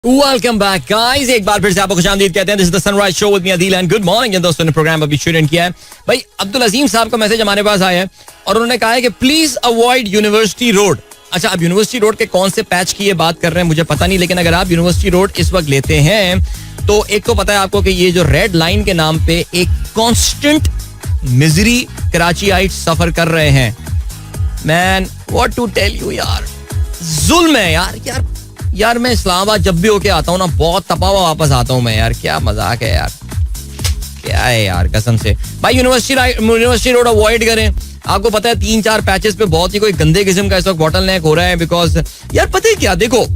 वेलकम बैक गाइस, एक बार फिर से आपको खुशामदीद कहते हैं. This is the sunrise show with me Adeel and good morning. दोस्तों ने प्रोग्राम अभी शुरू किया है. भाई अब्दुल अजीम साहब का मैसेज हमारे पास आया है और उन्होंने कहा है कि प्लीज अवॉइड यूनिवर्सिटी रोड. अच्छा, अब यूनिवर्सिटी रोड के कौन से पैच की ये बात कर रहे हैं मुझे पता नहीं, लेकिन अगर आप यूनिवर्सिटी रोड इस वक्त लेते हैं तो एक तो पता है आपको कि ये जो रेड लाइन के नाम पे एक कांस्टेंट मिजरी कराचीआइट सफर कर रहे हैं. Man what to tell you यार, जुल्म है यार मैं इस्लामाबाद जब भी होके आता हूँ ना बहुत तपा हुआ वापस आता हूँ मैं यार. क्या मजाक है यार, क्या है यार कसम से. भाई यूनिवर्सिटी रोड अवॉइड करें. आपको पता है 3-4 पैचेस पे बहुत ही कोई गंदे किस्म का इस वक्त बॉटल नेक हो रहा है. बिकॉज यार पता है क्या, देखो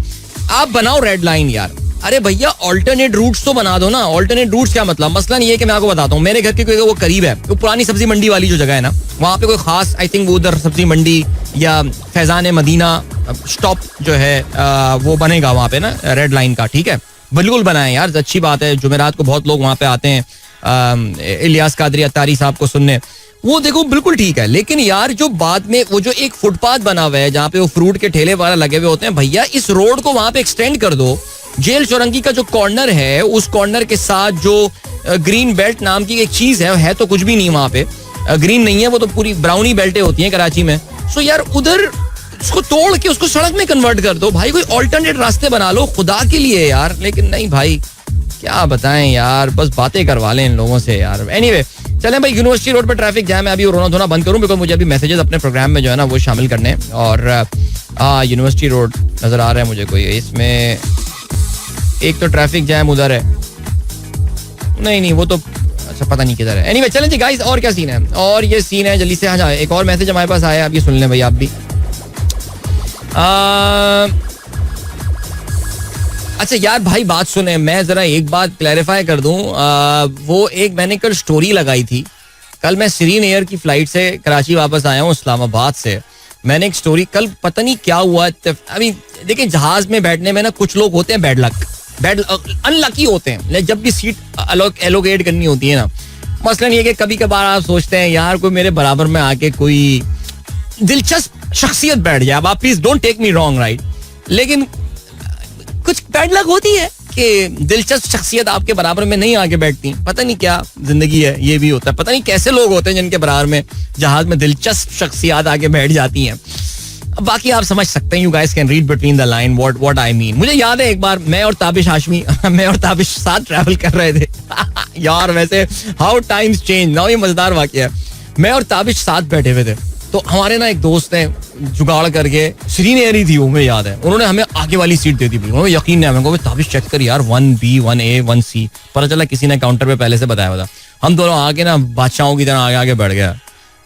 आप बनाओ रेड लाइन यार, अरे भैया ऑल्टरनेट रूट्स तो बना दो ना. ऑल्टरनेट रूट्स क्या मतलब, मसलन ये कि मैं आपको बताता हूँ, मेरे घर के कोई वो करीब है, वो पुरानी सब्जी मंडी वाली जो जगह है ना, वहाँ पे कोई खास आई थिंक वो उधर सब्जी मंडी या फैजान मदीना स्टॉप जो है वो बनेगा वहाँ पे ना रेड लाइन का. ठीक है, बिल्कुल बनाए यार, अच्छी बात है. जुमेरात को बहुत लोग वहाँ पे आते हैं इलियास कादरी अत्तारी साहब को सुनने. वो देखो बिल्कुल ठीक है, लेकिन यार जो बाद में वो जो एक फुटपाथ बना हुआ है जहाँ पे वो फ्रूट के ठेले वगैरह लगे हुए होते हैं, भैया इस रोड को वहाँ पे एक्सटेंड कर दो. जेल चौरंगी का जो कॉर्नर है उस कॉर्नर के साथ जो ग्रीन बेल्ट नाम की एक चीज है तो कुछ भी नहीं वहाँ पे. ग्रीन नहीं है, वो तो पूरी ब्राउनी बेल्टें होती हैं कराची में. सो यार उधर उसको तोड़ के उसको सड़क में कन्वर्ट कर दो भाई, कोई ऑल्टरनेट रास्ते बना लो खुदा के लिए यार. लेकिन नहीं भाई, क्या बताएं यार, बस बातें करवा लें इन लोगों से यार. एनीवे चलें भाई, यूनिवर्सिटी रोड पर ट्रैफिक जैम है. अभी रोना धोना बंद करूं बिकॉज मुझे अभी मैसेजेस अपने प्रोग्राम में जो है ना वो शामिल करने हैं. और यूनिवर्सिटी रोड नजर आ रहा है मुझे कोई, इसमें एक तो ट्रैफिक जैम उधर है, नहीं वो तो अच्छा पता नहीं किधर है. एनीवे चलें जी गाइस, और क्या सीन है. और ये सीन है जल्दी से आ जाए, एक और मैसेज हमारे पास आया, आप ये सुन लें भाई आप भी. अच्छा यार भाई बात सुने, मैं जरा एक बात क्लैरिफाई कर दूं. वो एक मैंने कल स्टोरी लगाई थी. कल मैं सीरीन एयर की फ्लाइट से कराची वापस आया हूँ इस्लामाबाद से. मैंने एक स्टोरी कल, पता नहीं क्या हुआ. अभी देखिए जहाज में बैठने में ना कुछ लोग होते हैं बैड अनलकी होते हैं जब भी सीट एलोकेट करनी होती है ना. मसलन ये कि कभी कभार आप सोचते हैं यार कोई मेरे बराबर में आके कोई दिलचस्प शख्सियत बैठ जाए. अब आप please don't take me wrong right, लेकिन कुछ बैड लक होती है कि दिलचस्प शख्सियत आपके बराबर में नहीं आके बैठती. पता नहीं क्या जिंदगी है, ये भी होता है. पता नहीं कैसे लोग होते हैं जिनके बराबर में जहाज में दिलचस्प शख्सियत आके बैठ जाती हैं. अब बाकी आप समझ सकते हैं, you guys can read between the line what I mean. मुझे याद है एक बार मैं और ताबिश हाशमी मैं और ताबिश साथ ट्रैवल कर रहे थे यार वैसे हाउ टाइम्स चेंज नाउ. ये मजेदार वाकया है. मैं और ताबिश साथ बैठे हुए थे, तो हमारे ना एक दोस्त ने जुगाड़ करके, सीरीन एयर ही थी वो मुझे याद है, उन्होंने हमें आगे वाली सीट दे दी. उन्होंने यकीन नहीं, हमें ताबिश चेक कर यार 1B 1A 1C. पता चला किसी ने काउंटर पे पहले से बताया हुआ था. हम दोनों आगे ना बादशाहों की तरह आगे आगे बैठ गया.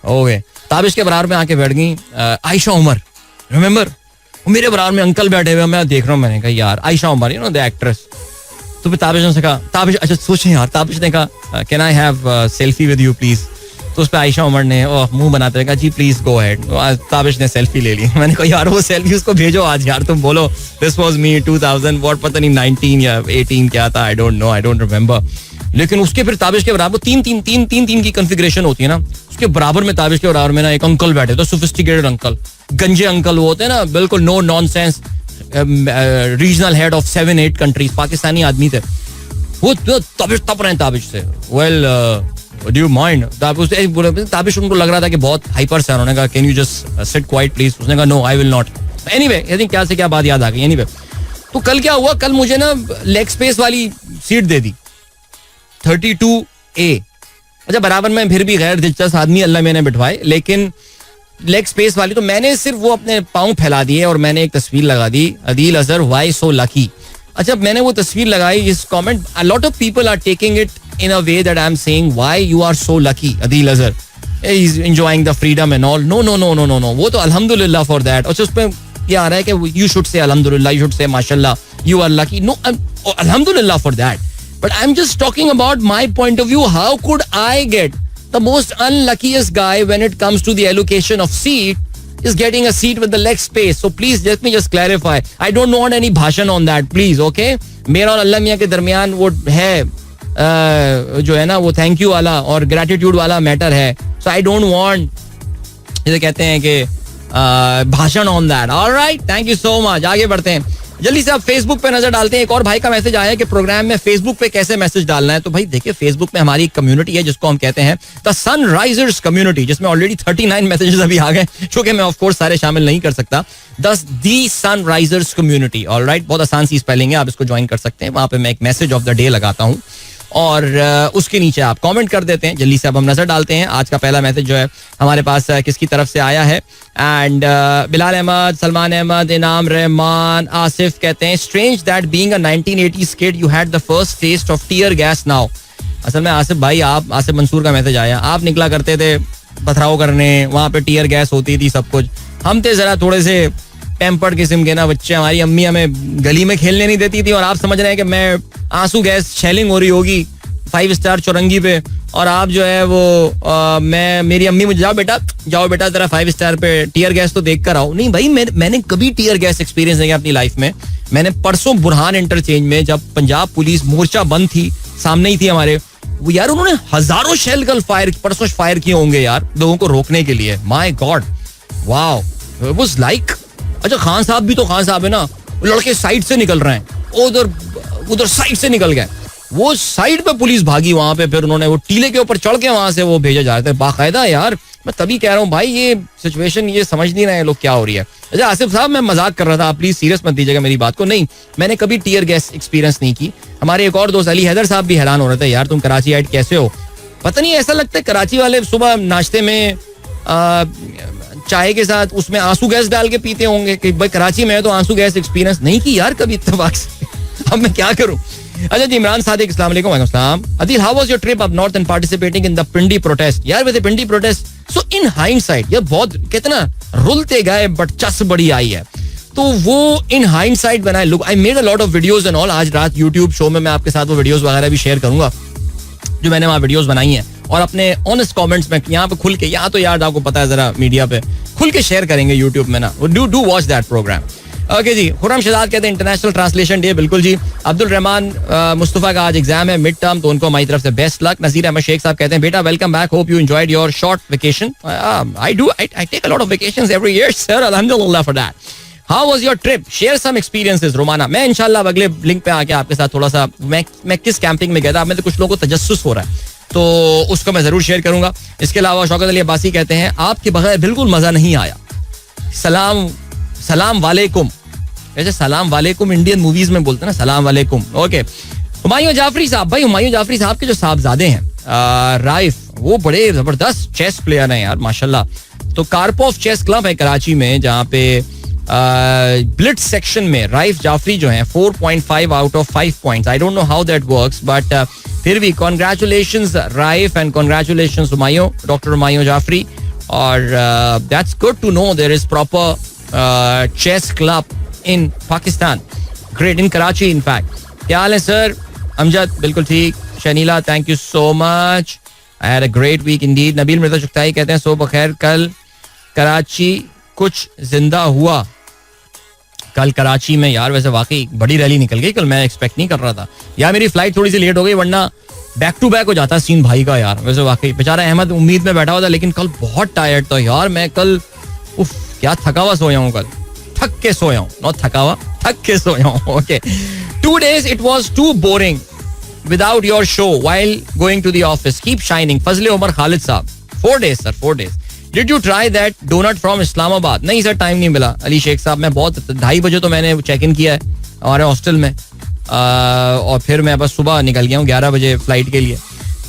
ओके, ताबिश के बराबर में आके बैठ गई आयशा उमर. रिमेंबर, मेरे बराबर में अंकल बैठे हुए, मैं देख रहा हूँ. मैंने कहा यार Ayesha Umar, you know the actress. तो फिर ताबिश ने कहा, ताबिश अच्छा सोचें यार, ताबिश ने कहा can I have selfie with you please. तो उस पर आयशा उमर ने मुंह बनाते हुए कहा जी प्लीज गो अहेड. ताबिश ने सेल्फी ले ली. मैंने कहा यार वो सेल्फी उसको भेजो आज यार, तुम बोलो दिस वाज मी 2000 व्हाट, पता नहीं 19 या 18 क्या था, आई don't no, I don't remember. लेकिन उसके फिर ताबिश के बराबर तीन की कॉन्फ़िगरेशन होती है ना. उसके बराबर में ताबिश के बराबर में ना एक अंकल बैठे थे, सोफिस्टिकेटेड अंकल, गंजे अंकल वो होते हैं ना, बिल्कुल no nonsense, regional head of 7-8 countries, Pakistani आदमी थे वो. ताबिश तप रहे हैं ताबिश से. Well do you mind. Tabish उनको लग रहा था कि बहुत हाइपर से. उन्होंने कहा can you just sit quiet please. उसने कहा no I will not. Anyway I think क्या से क्या बात याद आ गई. एनीवे तो कल क्या हुआ, कल मुझे ना लेग स्पेस वाली सीट दे दी 32A. अच्छा बराबर में फिर भी गैर दिलचस्प आदमी अल्लाह मैंने बिठवाए, लेकिन लेग स्पेस वाली तो मैंने सिर्फ वो अपने पाँव फैला दिए और मैंने एक तस्वीर लगा दी, Adeel Azhar why so lucky. अच्छा मैंने वो तस्वीर लगाई, इस comment a lot of people are taking it in a way that I'm saying why you are so lucky Adil Azhar, he's enjoying the freedom and all. No, वो तो alhamdulillah for that. और उस पे ये आ रहा है कि you should say alhamdulillah, you should say mashallah, you are lucky. No, alhamdulillah for that, but I'm just talking about my point of view. How could I get the most unluckiest guy when it comes to the allocation of seat is getting a seat with the leg space? So please let me just clarify. I don't want any bhashan on that, please, okay? मेरा और अल्लाह मियां के दरमियान वो है जो है ना वो थैंक यू वाला और ग्रेटिट्यूड वाला मैटर है. सो आई डोंट वांट, जैसे कहते हैं कि भाषण on that. Alright, thank you so much. आगे बढ़ते हैं जल्दी से. आप फेसबुक पे नजर डालते हैं. एक और भाई का मैसेज आया है कि प्रोग्राम में फेसबुक पे कैसे मैसेज डालना है. तो भाई देखिए फेसबुक में हमारी एक कम्युनिटी है जिसको हम कहते हैं द सनराइजर्स कम्युनिटी, जिसमें ऑलरेडी 39 मैसेजेस अभी आ गए, जो कि मैं ऑफ कोर्स सारे शामिल नहीं कर सकता. दी सनराइजर्स कम्युनिटी. ऑलराइट, बहुत आसान सी स्पेलिंग है, आप इसको ज्वाइन कर सकते हैं. वहां पे मैं एक मैसेज ऑफ द डे लगाता हूँ और उसके नीचे आप कमेंट कर देते हैं. जल्दी से अब हम नजर डालते हैं. आज का पहला मैसेज जो है हमारे पास किसकी तरफ से आया है. एंड बिलाल अहमद, सलमान अहमद, इनाम रहमान, आसिफ कहते हैं strange that being a 1980s kid you had the first taste of tear gas now. असल में आसिफ भाई, आप आसिफ मंसूर का मैसेज आया, आप निकला करते थे पथराव करने, वहाँ पे टीयर गैस होती थी सब कुछ. हम थे जरा थोड़े से टेम्पर्ड किस्म के ना बच्चे. हमारी अम्मी हमें गली में खेलने नहीं देती थी और आप समझ रहे हैं कि मैं आंसू गैस शेलिंग हो रही होगी 5 स्टार चौरंगी पे, और आप जो है वो मेरी अम्मी मुझे जाओ बेटा जरा 5 स्टार पे टीयर गैस तो देख कर आओ. नहीं भाई, मैंने कभी टीयर गैस एक्सपीरियंस नहीं किया अपनी लाइफ में. मैंने परसों बुरहान इंटरचेंज में जब पंजाब पुलिस मोर्चा बंद थी, सामने ही थी हमारे, वो यार उन्होंने हजारों शेल गन परसों फायर किए होंगे यार लोगों को रोकने के लिए. My God, wow, it was like. अच्छा खान साहब भी तो खान साहब है ना, लड़के साइड से निकल रहे हैं, उधर साइड से निकल गए, वो साइड पे पुलिस भागी वहां पे, फिर उन्होंने वो टीले के ऊपर चढ़ के वहां से वो भेजा जा रहे थे बाकायदा यार. मैं तभी कह रहा हूँ भाई ये सिचुएशन ये समझ नहीं रहे हैं लोग क्या हो रही है. अच्छा आसिफ साहब मैं मजाक कर रहा था, आप प्लीज सीरियस मत दीजिएगा मेरी बात को. नहीं मैंने कभी टीयर गैस एक्सपीरियंस नहीं की. हमारे एक और दोस्त अली हैदर साहब भी हैरान हो रहे थे, यार तुम कराची आइट कैसे हो. पता नहीं ऐसा लगता है कराची वाले सुबह नाश्ते में चाय के साथ उसमें आंसू गैस डाल के पीते होंगे कि भाई कराची में है तो आंसू गैस एक्सपीरियंस नहीं की यार कभी इत्तेफाक से. अब मैं क्या करूं. अच्छा जी इमरान सादिक अस्सलाम वालेकुम. वालेकुम सलाम. Adil how was your trip up north and participating in the Pindi protest. यार with the Pindi protest so in hindsight ये बहुत कितना रुलते गए बट चस बड़ी आई है. तो वो इन हाइंडसाइट बनाए look I made a lot of videos and all. आज रात यूट्यूब शो में मैं आपके साथ वो वीडियोस वगैरह भी शेयर करूंगा जो मैंने वहाँ वीडियोस बनाई हैं और अपने ऑनेस्ट कमेंट्स में यहाँ पे खुल के, यहाँ तो यार आपको पता है जरा मीडिया पे खुल के शेयर करेंगे यूट्यूब में ना. Do watch that programme. Okay जी खुर्रम शहजाद कहते हैं इंटरनेशनल ट्रांसलेशन डे. बिल्कुल जी. अब्दुल रहमान मुस्तफा का आज एग्जाम है मिड टर्म तो उनको हमारी तरफ से बेस्ट लक. नजीर अहमद शेख साहब कहते हैं बेटा welcome back, hope you enjoyed your short vacation. I take a lot of vacations every year sir, अल्हम्दुलिल्लाह for that. How was your trip, share some experiences. Romana मैं इंशाल्लाह अगले लिंक पे आके आपके साथ थोड़ा सा मैं किस कैंपिंग में गया था, मैं तो कुछ लोगों को तजस्सुस हो रहा है तो उसको मैं जरूर शेयर करूंगा. इसके अलावा शौकत अली अब्बासी कहते हैं आपके बगैर बिल्कुल मजा नहीं आया. सलाम वालेकुम. वैसे सलाम वालेकुम इंडियन मूवीज में बोलते हैं ना सलाम वालेकुम. ओके हुमायूं जाफरी साहब, भाई हुमायूं जाफरी साहब के जो साहबजादे हैं राइफ वो बड़े जबरदस्त चेस प्लेयर हैं यार माशाल्लाह. तो कार्पोफ चेस क्लब है कराची में जहाँ पे ब्लिट्ज सेक्शन में राइफ जाफरी जो हैं 4.5 out of 5 points. I don't know how that works but फिर भी congratulations Raif and congratulations Humayun, doctor Humayun Jafri. और that's good to know there is proper chess club in Pakistan. Great in Karachi in fact. क्या हाल है सर. अमजद बिल्कुल ठीक. Shanila thank you so much. I had a great week indeed. Nabeel Mirza Chughtai कहते हैं सो बखैर कल कराची कुछ जिंदा हुआ. कल कराची में यार वैसे वाकई बड़ी रैली निकल गई कल, मैं एक्सपेक्ट नहीं कर रहा था यार. मेरी फ्लाइट थोड़ी सी लेट हो गई वरना बैक टू बैक हो जाता सीन भाई का यार. वैसे वाकई बेचारा अहमद उम्मीद में बैठा हुआ था लेकिन कल बहुत टायर्ड था यार. मैं कल क्या थका हुआ सोया हूँ, कल थक के सोया हूँ, नॉट थका हुआ थक के सोया हूँ. Okay 2 days it was too boring without your show while going to the office. Keep shining. फजले उमर खालिद साहब 4 days sir 4 days. Did you try that donut from Islamabad? नहीं सर टाइम नहीं मिला. अली शेख साहब मैं बहुत 2:30 बजे तो मैंने चेक इन किया है हमारे हॉस्टल में और फिर मैं बस सुबह निकल गया हूँ 11 बजे फ्लाइट के लिए.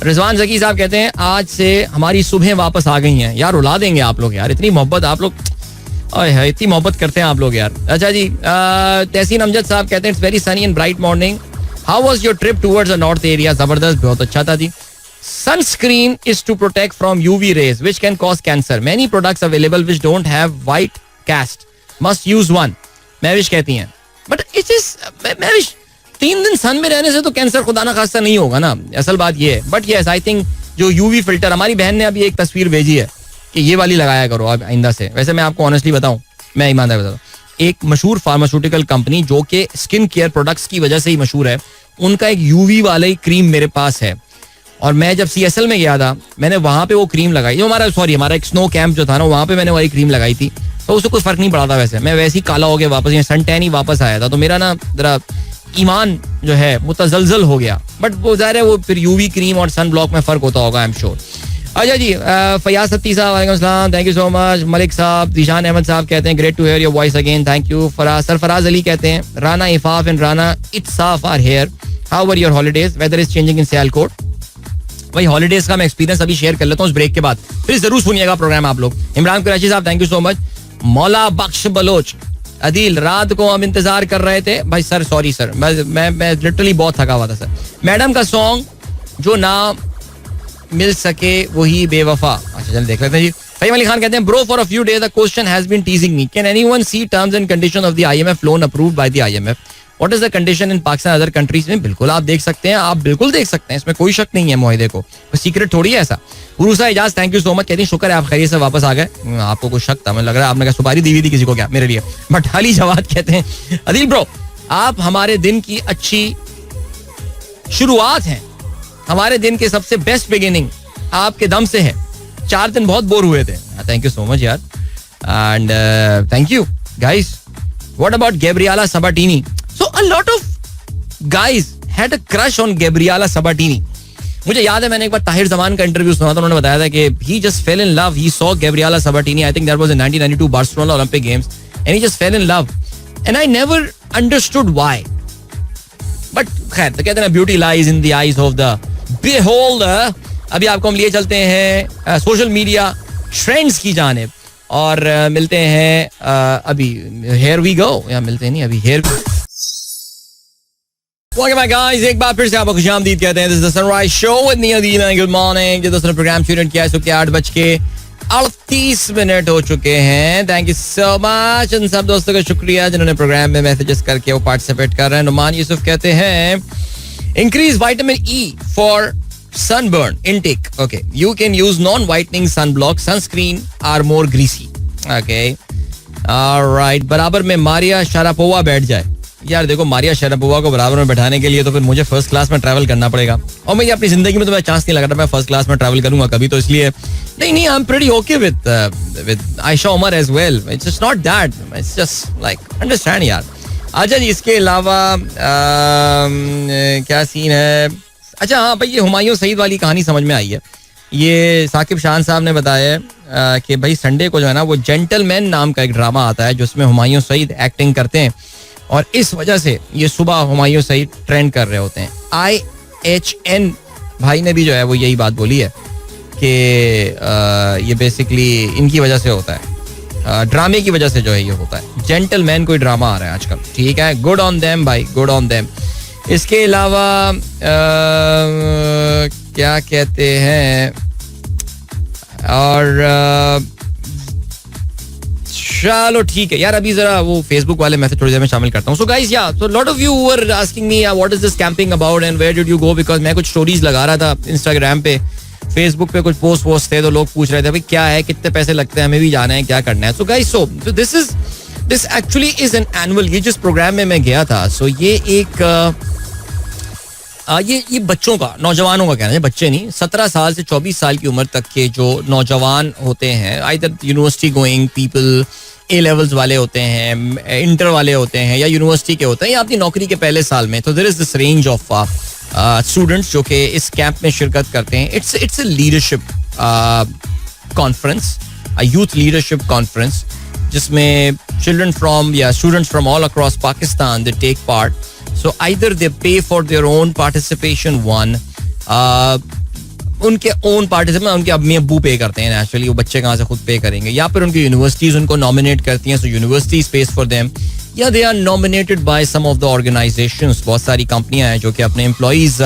रिजवान जकी साहब कहते हैं आज से हमारी सुबह वापस आ गई हैं. यार रुला देंगे आप लोग यार, इतनी मोहब्बत आप लोग, इतनी मोहब्बत करते हैं आप लोग यार. अच्छा जी तहसीन अमजद साहब कहते हैं it's very Sunny and bright morning. How was your trip towards the north area. जबरदस्त बहुत अच्छा था जी. Sunscreen is to protect from UV rays which can cause cancer. Many products available which don't have white cast. Must use one. Mahwish कहती हैं. But it is महविश 3 दिन सन में रहने से तो कैंसर खुदा ना खास्ता नहीं होगा ना, असल बात ये है. But yes, I think जो UV फिल्टर हमारी बहन ने अभी एक तस्वीर भेजी है कि ये वाली लगाया करो अब आइंदा से. वैसे मैं आपको ऑनेस्टली बताऊं, मैं ईमानदार बताऊं, एक मशहूर फार्मास्यूटिकल कंपनी जो कि स्किन केयर प्रोडक्ट्स की वजह से ही मशहूर है, उनका एक UV वाला क्रीम मेरे पास है. और मैं जब CSL में गया था मैंने वहाँ पे वो क्रीम लगाई. जो हमारा एक स्नो कैंप जो था ना वहाँ पे मैंने वही क्रीम लगाई थी तो उससे कोई फर्क नहीं पड़ा था. वैसे मैं वैसे ही काला हो गया वापस, यहाँ सन टैन ही वापस आया था. तो मेरा ना जरा ईमान जो है मुतजलजल हो गया. बट वो ज़ाहिर है वो फिर UV क्रीम और सन ब्लॉक में फ़र्क होता होगा, आई एम श्योर. अच्छा जी फयाज सत्ती साहब वालेकुम अस्सलाम, thank you so much. Malik sahab, Dishan Ahmed sahab कहते हैं great to hear your voice again, thank you. Sarfraz Ali कहते हैं Rana Ifaf and Rana Itsaf are here, how were your holidays, weather is changing in Sialkot. भाई हॉलीडेज का मैं एक्सपीरियंस अभी शेयर कर लेता हूँ इस ब्रेक के बाद, फिर जरूर सुनिएगा प्रोग्राम आप लोग. इमरान कुरैशी साहब थैंक यू सो मच. मौला बख्श बलोच, अदील रात को हम इंतजार कर रहे थे. भाई सर सॉरी सर, मैं लिटरली बहुत थका हुआ था सर. मैडम का सॉन्ग जो ना मिल सके वही बेवफा. अच्छा चल देख लेते हैं जी. फहीम अली खान कहते हैं bro for a few days the question has been teasing me, can anyone see terms and condition of the IMF loan approved by the IMF, what is the condition in Pakistan other countries में. बिल्कुल आप देख सकते हैं, आप बिल्कुल देख सकते हैं, इसमें कोई शक नहीं है मुआहिदे को, कोई सीक्रेट थोड़ी है ऐसा. Urusa Ijaz thank you so much, कहती हैं शुक्र है आप खैरियत से वापस आ गए. आपको कुछ शक था, मुझे लग रहा है आपने क्या सुपारी दी हुई थी किसी को क्या मेरे लिए. बट अली जवाद कहते हैं अदील ब्रो आप हमारे दिन की अच्छी शुरुआत हैं, हमारे दिन के सबसे बेस्ट बिगिनिंग आपके दम से है. 4 दिन बहुत बोर हुए थे. थैंक यू सो मच यार and thank you guys. What about Gabriela Sabatini. So a lot of guys had a crush on Gabriela Sabatini. मुझे याद है मैंने एक बार ताहिर जमान का इंटरव्यू सुना था, उन्होंने बताया था कि he just fell in love, he saw Gabriela Sabatini, I think that was in 1992 Barcelona Olympic Games, and he just fell in love and I never understood why, but खैर तो कहते हैं beauty lies in the eyes of the beholder. अभी आपको हम लिए चलते हैं सोशल मीडिया ट्रेंड्स की जानिब और मिलते हैं अभी here we go, या मिलते नहीं अभी here Welcome back guys, एक बार फिर से आपको खुशामदीद कहते हैं. This is the Sunrise Show with Neil Deena. Good morning. जो दोस्तों ने प्रोग्राम शुरू किया है सुबह के 8:38 हो चुके हैं. Thank you so much. उन सब दोस्तों का शुक्रिया जिन्होंने प्रोग्राम में मैसेजेस करके वो पार्टिसिपेट कर रहे हैं. नुमान यूसुफ कहते हैं increase vitamin E for sunburn intake. Okay, you can use non-whitening sunblock. Sunscreen are more greasy. Okay, all right. बराबर में मारिया शारापोवा बैठ जाए. यार देखो मारिया शरापोवा को बराबर में बैठाने के लिए तो फिर मुझे फर्स्ट क्लास में ट्रैवल करना पड़ेगा और मैं अपनी जिंदगी में तो मैं चांस नहीं लगा था मैं फर्स्ट क्लास में ट्रैवल करूंगा कभी, तो इसलिए नहीं I am pretty okay with Ayesha Umar as well. It's just not that, it's just like understand यार. अच्छा जी, इसके अलावा क्या सीन है. अच्छा हाँ भाई, ये हुमायूं सईद वाली कहानी समझ में आई है. ये साकिब शान साहब ने बताया है कि भाई संडे को जो है ना वो जेंटलमैन नाम का एक ड्रामा आता है जिसमें हुमायूं सईद एक्टिंग करते हैं और इस वजह से ये सुबह हुमायूं सईद ट्रेंड कर रहे होते हैं. IHN भाई ने भी जो है वो यही बात बोली है कि ये बेसिकली इनकी वजह से होता है, ड्रामे की वजह से जो है ये होता है. जेंटलमैन कोई ड्रामा आ रहा है आजकल, ठीक है, गुड ऑन देम भाई, गुड ऑन देम. इसके अलावा क्या कहते हैं और चलो ठीक है यार, अभी जरा वो फेसबुक वाले मैसेज थोड़ी देर में शामिल करता हूँ. So guys, yeah so lot of you were asking me what is this camping about and where did you go, because मैं कुछ स्टोरीज लगा रहा था इंस्टाग्राम पे, फेसबुक पे कुछ पोस्ट थे तो लोग पूछ रहे थे भाई क्या है, कितने पैसे लगते हैं, हमें भी जाना है, क्या करना है. So guys, so this actually is an annual, ये जिस प्रोग्राम में मैं गया था, सो ये एक ये बच्चों का, नौजवानों का कहना है, बच्चे नहीं, 17 साल से 24 साल की उम्र तक के जो नौजवान होते हैं, either university going people, A levels वाले होते हैं, इंटर वाले होते हैं या यूनिवर्सिटी के होते हैं या अपनी नौकरी के पहले साल में, तो there is this range of students जो कि इस कैंप में शिरकत करते हैं. It's a leadership conference, a youth leadership conference, जिसमें चिल्ड्रन फ्रॉम या students from all across Pakistan they take part. So either they pay for their own participation, उनके ओन पार्टिसिपेशन उनके अम्मी अब्बू पे करते हैं, नेचुरली वो बच्चे कहाँ से खुद पे करेंगे, या फिर उनकी यूनिवर्सिटीज उनको नॉमिनेट करती हैं, so universities pays for them, या they are nominated by some of the organisations. बहुत सारी कंपनियां हैं जो कि अपने एम्प्लॉइज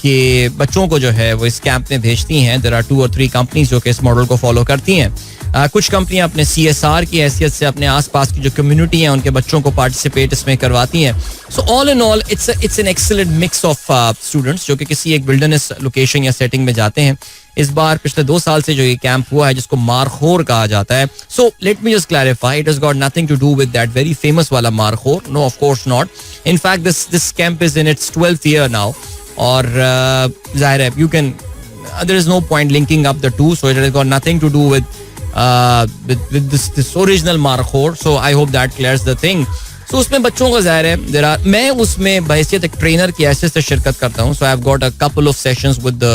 के बच्चों को जो है वो इस कैंप में भेजती हैं. देयर आर 2 or 3 कंपनीज जो कि इस मॉडल को फॉलो करती हैं. कुछ कंपनियां अपने CSR की हैसियत से अपने आसपास की जो कम्युनिटी है उनके बच्चों को पार्टिसिपेट इसमें करवाती हैं. So all in all it's an excellent mix of students जो कि किसी एक विल्डरनेस लोकेशन या सेटिंग में जाते हैं. इस बार पिछले 2 साल से जो ये कैंप हुआ है जिसको मारखोर कहा जाता है. So let me just clarify, it has got nothing to do with that very famous वाला मारखोर, no of course not. In fact this camp is in its 12th year now और जाहिर है you can, there is no point linking up the two, so it has got nothing to do with with this original Markhor. So I hope that clears the thing. So उसमें बच्चों का ज़ाहिर है मैं उसमें बहैसियत एक ट्रेनर की हैसियत से शिरकत करता हूँ. So I've got a couple of sessions with the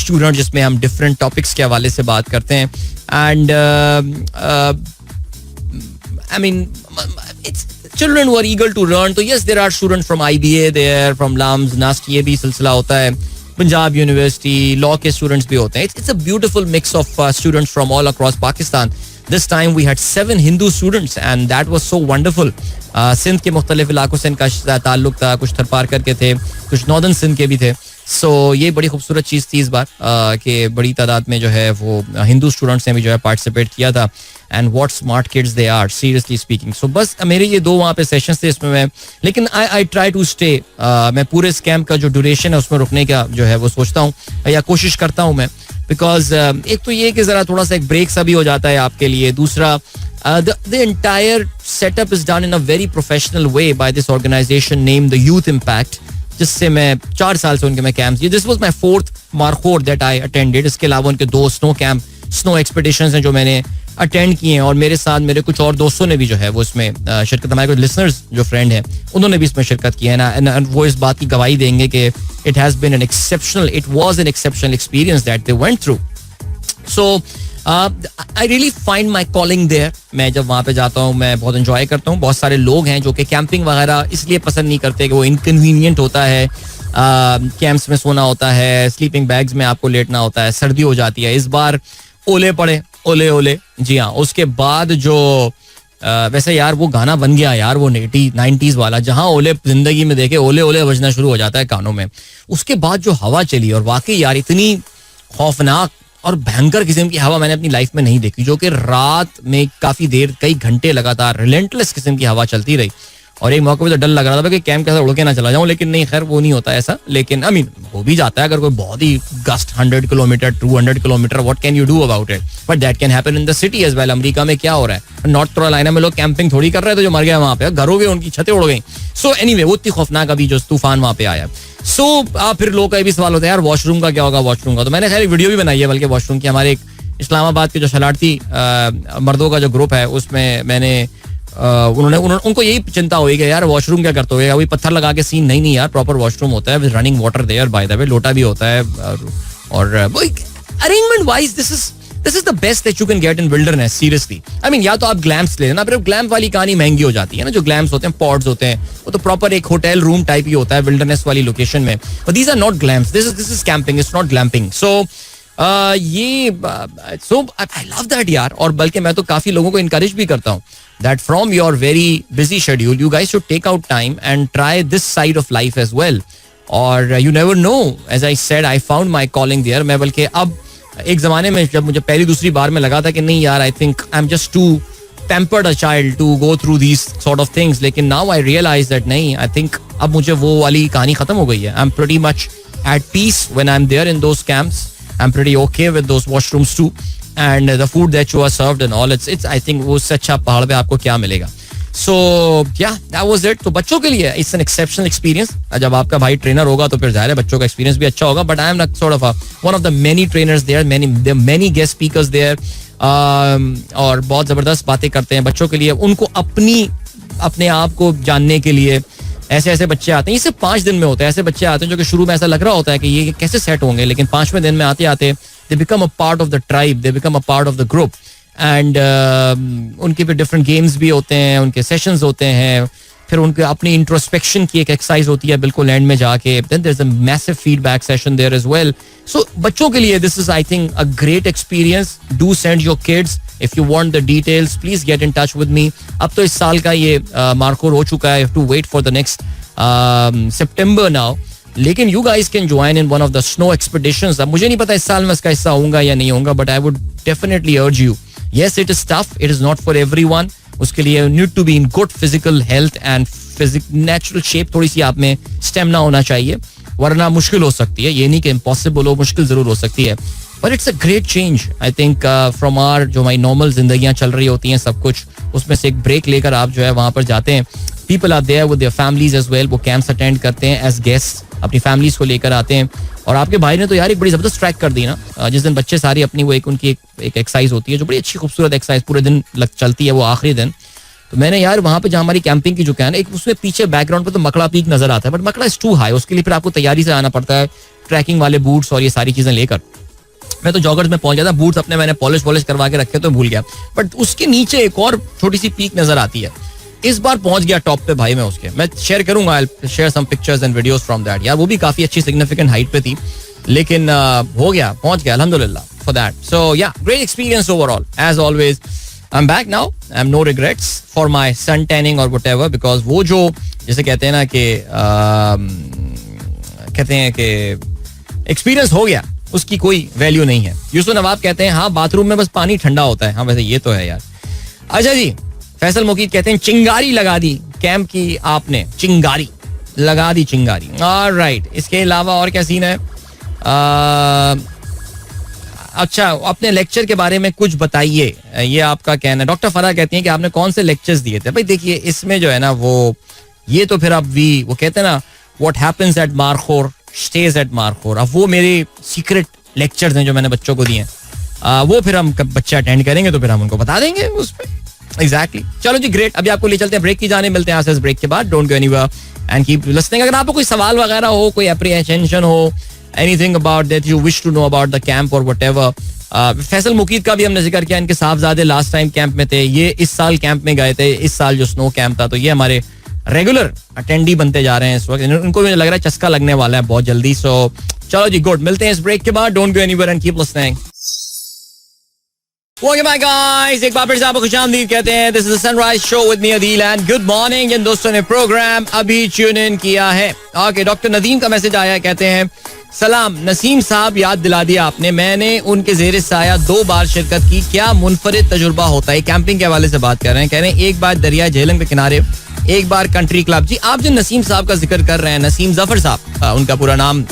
students जिसमें हम different topics के हवाले से बात करते हैं. And I mean it's children who are eager to learn. So yes, there are students from IBA there, from LAMS, NUST, ये भी सिलसिला होता है. पंजाब यूनिवर्सिटी लॉ के स्टूडेंट्स भी होते हैं. It's a beautiful mix of students from all across Pakistan. This time we had 7 Hindu students and that was so wonderful. Sindh के मुख्तलिफ इलाकों से इनका ताल्लुक था, कुछ थरपारकर के थे, कुछ नॉर्दर्न सिंध के भी थे. सो ये बड़ी खूबसूरत चीज़ थी इस बार कि बड़ी तादाद में जो है वो हिंदू स्टूडेंट्स ने भी जो है पार्टिसिपेट किया था. And what smart kids they are, seriously speaking. So बस मेरे ये 2 वहाँ पे सेशंस थे इसमें मैं, लेकिन आई ट्राई टू स्टे. मैं पूरे इस कैंप का जो ड्यूरेशन है उसमें रुकने का जो है वो सोचता हूँ या कोशिश करता हूँ मैं, बिकॉज एक तो ये कि ज़रा थोड़ा सा एक ब्रेक सा भी हो जाता है आपके लिए. दूसरा the entire setup is done in a very professional way by this organization named the Youth Impact, जिससे मैं 4 साल से उनके मैं camps, this was my 4th markhor that I attended. इसके अलावा उनके 2 स्नो कैंप, स्नो एक्सपीडिशंस हैं जो मैंने अटेंड किए हैं, और मेरे साथ मेरे कुछ और दोस्तों ने भी जो है वो इसमें शिरकत, हमारे कुछ लिसनर्स जो फ्रेंड हैं उन्होंने भी इसमें शिरकत की है ना, वो इस बात की गवाही देंगे कि it has been an exceptional, it was an exceptional experience that they went through. So I really find my calling there. मैं जब वहाँ पे जाता हूँ मैं बहुत इंजॉय करता हूँ. बहुत सारे लोग हैं जो कि कैंपिंग वगैरह इसलिए पसंद नहीं करते कि वो इनकन्वीनियंट होता है, कैंप्स में सोना होता है, स्लीपिंग बैग्स में आपको लेटना होता है, सर्दी हो जाती है. इस बार ओले पड़े, ओले, जी हाँ. उसके बाद जो वैसे यार वो गाना बन गया यार, वो 90s वाला, जहाँ ओले जिंदगी में देखे ओले ओले बजना शुरू हो जाता है कानों में. उसके बाद जो हवा चली, और वाकई यार इतनी खौफनाक और भयंकर किस्म की हवा मैंने अपनी लाइफ में नहीं देखी, जो कि रात में काफी देर, कई घंटे लगातार रिलेंटलेस किस्म की हवा चलती रही. और एक मौके पे तो डर लग रहा था कि कैंप कैसा उड़ के ना चला जाऊं, लेकिन नहीं, खैर वो नहीं होता ऐसा. लेकिन आई मीन हो भी जाता है अगर कोई बहुत ही gust 100 kilometre 200 kilometre, what can you do about it. But that can happen in the city as well. America में क्या हो रहा है, नॉर्थ कैरोलिना में लोग कैंपिंग थोड़ी कर रहे थे, जो मर गया वहां पे, घर हो गए, उनकी छतें उड़ गई. सो एनीवे वो इतनी खौफनाक अभी जो तूफान वहां पे आया. सो फिर लोग का भी सवाल होता है यार वॉशरूम का क्या होगा, वॉशरूम का. तो मैंने खैर वीडियो भी बनाई है बल्कि वॉशरूम की. हमारे एक इस्लामाबाद के जो शरारती मर्दों का जो ग्रुप है उसमें मैंने उनको यही चिंता हुई कि यार वॉशरूम क्या करते हो, वही पत्थर लगा के सीन. नहीं यार, प्रॉपर वॉशरूम होता है with running water there, by the way लोटा भी होता है. और arrangement wise this is the best that you can get in wilderness. Seriously I mean, या तो आप ग्लैम्प्स ले लेना, फिर ग्लैम्प वाली कहानी महंगी हो जाती है ना. जो ग्लैम्प्स होते हैं, पॉड्स होते हैं, वो तो प्रॉपर एक होटल रूम टाइप ही होता है विल्डरनेस वाली लोकेशन में. But these are not glamps, this is camping, it's not glamping. So I love that यार. और बल्कि मैं तो काफी लोगों को इनकरेज भी करता हूँ that from your very busy schedule you guys should take out time and try this side of life as well. और you never know, as I said, I found my calling there. मैं बल्कि अब एक ज़माने में जब मुझे पहली दूसरी बार में लगा था कि नहीं यार, I think I'm just too pampered a child to go through these sort of things. लेकिन now I realize that नहीं, I think अब मुझे वो वाली कहानी ख़त्म हो गई है. I'm pretty much at peace when I'm there in those camps. I'm pretty okay with those washrooms too. And the food that you are served and all, it's I think वो उससे अच्छा पहाड़ पे आपको क्या मिलेगा. So yeah, that was it. तो बच्चों के लिए it's an exceptional experience. जब आपका भाई ट्रेनर होगा तो फिर जाहिर है बच्चों का एक्सपीरियंस भी अच्छा होगा. But I am sort of one of the many trainers there, many guest speakers there. और बहुत जबरदस्त बातें करते हैं बच्चों के लिए. उनको अपने आप को जानने के लिए ऐसे बच्चे आते हैं. ये सिर्फ 5 दिन में होता है. ऐसे बच्चे आते हैं जो कि शुरू में ऐसा लग रहा होता है कि ये कैसे सेट होंगे, लेकिन 5वें दिन में आते आते they become a part of the tribe, they become a part of the group. And उनके भी डिफरेंट गेम्स भी होते हैं, उनके सेशंस होते हैं, फिर उनके अपनी इंट्रोस्पेक्शन की एक एक्सरसाइज होती है बिल्कुल एंड में जाके. then there's a massive feedback session there as well. So बच्चों के लिए this is I think a great experience. Do send your kids. If you want the details, please get in touch with me. अब तो इस साल का ये मार्कोर हो चुका है. You have to wait for the next September now. लेकिन you guys can join in one of the snow expeditions. अब मुझे नहीं पता इस साल में इसका हिस्सा होऊंगा या नहीं होऊंगा, but I would definitely urge you. Yes, it is tough. It is not for everyone. उसके लिए you need to be in good physical health and natural shape. थोड़ी सी आप में स्टेमिना होना चाहिए, वरना मुश्किल हो सकती है. ये नहीं कि इम्पॉसिबल हो, मुश्किल जरूर हो सकती है. But it's a great change, I think, from our जो हमारी नॉर्मल जिंदगियां चल रही होती हैं सब कुछ, उसमें से एक ब्रेक लेकर आप जो है वहां पर जाते हैं. People are there with their families as well. वो कैंप्स अटेंड करते हैं एज गेस्ट, अपनी फैमिलीज को लेकर आते हैं. और आपके भाई ने तो यार एक बड़ी जबरदस्त ट्रैक कर दी ना. जिस दिन बच्चे सारी अपनी वो उनकी एक एक्सरसाइज होती है जो बड़ी अच्छी खूबसूरत एक्सरसाइज पूरे दिन चलती है, वो आखिरी दिन. तो मैंने यार वहाँ पे जहाँ हमारी कैंपिंग की जो क्या है ना, एक उसमें पीछे बैकग्राउंड पे तो मकड़ा पीक नजर आता है, बट मकड़ा इज टू हाई. उसके लिए फिर आपको तैयारी से आना पड़ता है, ट्रैकिंग वाले बूट्स और ये सारी चीजें लेकर. मैं तो जॉगर्स में पहुंच गया था, बूट्स अपने मैंने पॉलिश करवा के रखे तो भूल गया. बट उसके नीचे एक और छोटी सी पीक नजर आती है. इस बार पहुंच गया टॉप पे भाई. मैं उसके मैं शेयर करूंगा, I will share some pictures and videos from that. यार वो भी काफी अच्छी सिग्निफिकेंट हाइट पे थी, लेकिन हो गया, पहुंच गया, अल्हम्दुलिल्लाह for that. So yeah, great experience overall as always. I am back now, I am no regrets for my sun tanning और व्हाटएवर, बिकॉज वो जो जैसे कहते हैं ना कि एक्सपीरियंस हो गया, उसकी कोई वैल्यू नहीं है. यूसुफ नवाब कहते हैं हाँ बाथरूम में बस पानी ठंडा होता है. हाँ वैसे ये तो है यार. अच्छा जी, फैसल मुकीद कहते हैं चिंगारी लगा दी कैंप की आपने, चिंगारी लगा दी, चिंगारी. ऑलराइट, इसके अलावा और क्या सीन है? अच्छा, अपने लेक्चर के बारे में कुछ बताइए, ये आपका कहना है. डॉक्टर फराह कहती हैं कि आपने कौन से लेक्चर्स दिए थे. भाई देखिए, इसमें जो है ना वो ये तो फिर अब वो कहते हैं ना what happens at Markhor stage at Markhor. अब वो मेरे सीक्रेट लेक्चर्स हैं जो मैंने बच्चों को दिए हैं. वो फिर हम बच्चे अटेंड करेंगे तो फिर हम उनको बता देंगे उस पर. एग्जैक्टली. चलो जी, ग्रेट. अभी आपको ले चलते हैं ब्रेक की जाने. मिलते हैं इस ब्रेक के बाद. Don't go anywhere and keep listening. अगर आपको कोई सवाल वगैरह हो, कोई अप्रीहेंशन हो, anything about that you wish to know about the camp और व्हाटएवर. फैसल मुकीद का भी हमने जिक्र किया. इनके साहबजादे लास्ट टाइम कैंप में थे, ये इस साल कैंप में गए थे. इस साल जो स्नो कैंप था, तो ये हमारे रेगुलर अटेंडी बनते जा रहे हैं इस वक्त. उनको मुझे लग रहा है चस्का लगने वाला है बहुत जल्दी. सो चलो जी, गुड. मिलते हैं इस ब्रेक के बाद. Don't go anywhere and keep listening. Okay bye guys, एक बार फिर से आपको खुशामदीद कहते हैं. This is the sunrise show with me Adeel and good morning. जिन दोस्तों ने प्रोग्राम अभी ट्यून इन किया है, ओके, डॉक्टर नदीम का मैसेज आया है. कहते हैं सलाम नसीम साहब, याद दिला दिया आपने. मैंने उनके जेर साया 2 बार शिरकत की. क्या मुनफरिद तजुर्बा होता है. कैंपिंग के हवाले से बात कर रहे हैं. कह रहे हैं एक बार दरिया झेलम के किनारे, एक बार कंट्री क्लब. जी, आप जो नसीम साहब का जिक्र कर रहे हैं, नसीम जफर साहब उनका पूरा नाम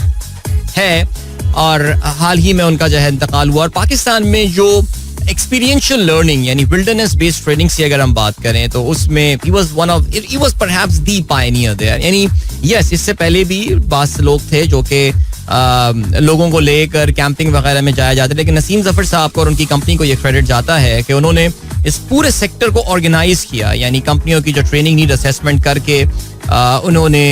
है, और हाल ही में उनका जो है इंतकाल हुआ. और पाकिस्तान में जो एक्सपीरियंशियल लर्निंग यानी विल्डरनेस बेस्ड ट्रेनिंग की अगर हम बात करें तो उसमें he was perhaps the pioneer there. यानी यस, इससे पहले भी बास लोग थे जो कि लोगों को लेकर कैंपिंग वगैरह में जाया जाता है, लेकिन नसीम जफर साहब को और उनकी कंपनी को ये क्रेडिट जाता है कि उन्होंने इस पूरे सेक्टर को ऑर्गेनाइज किया. यानी कंपनियों की जो ट्रेनिंग नीड असेसमेंट करके उन्होंने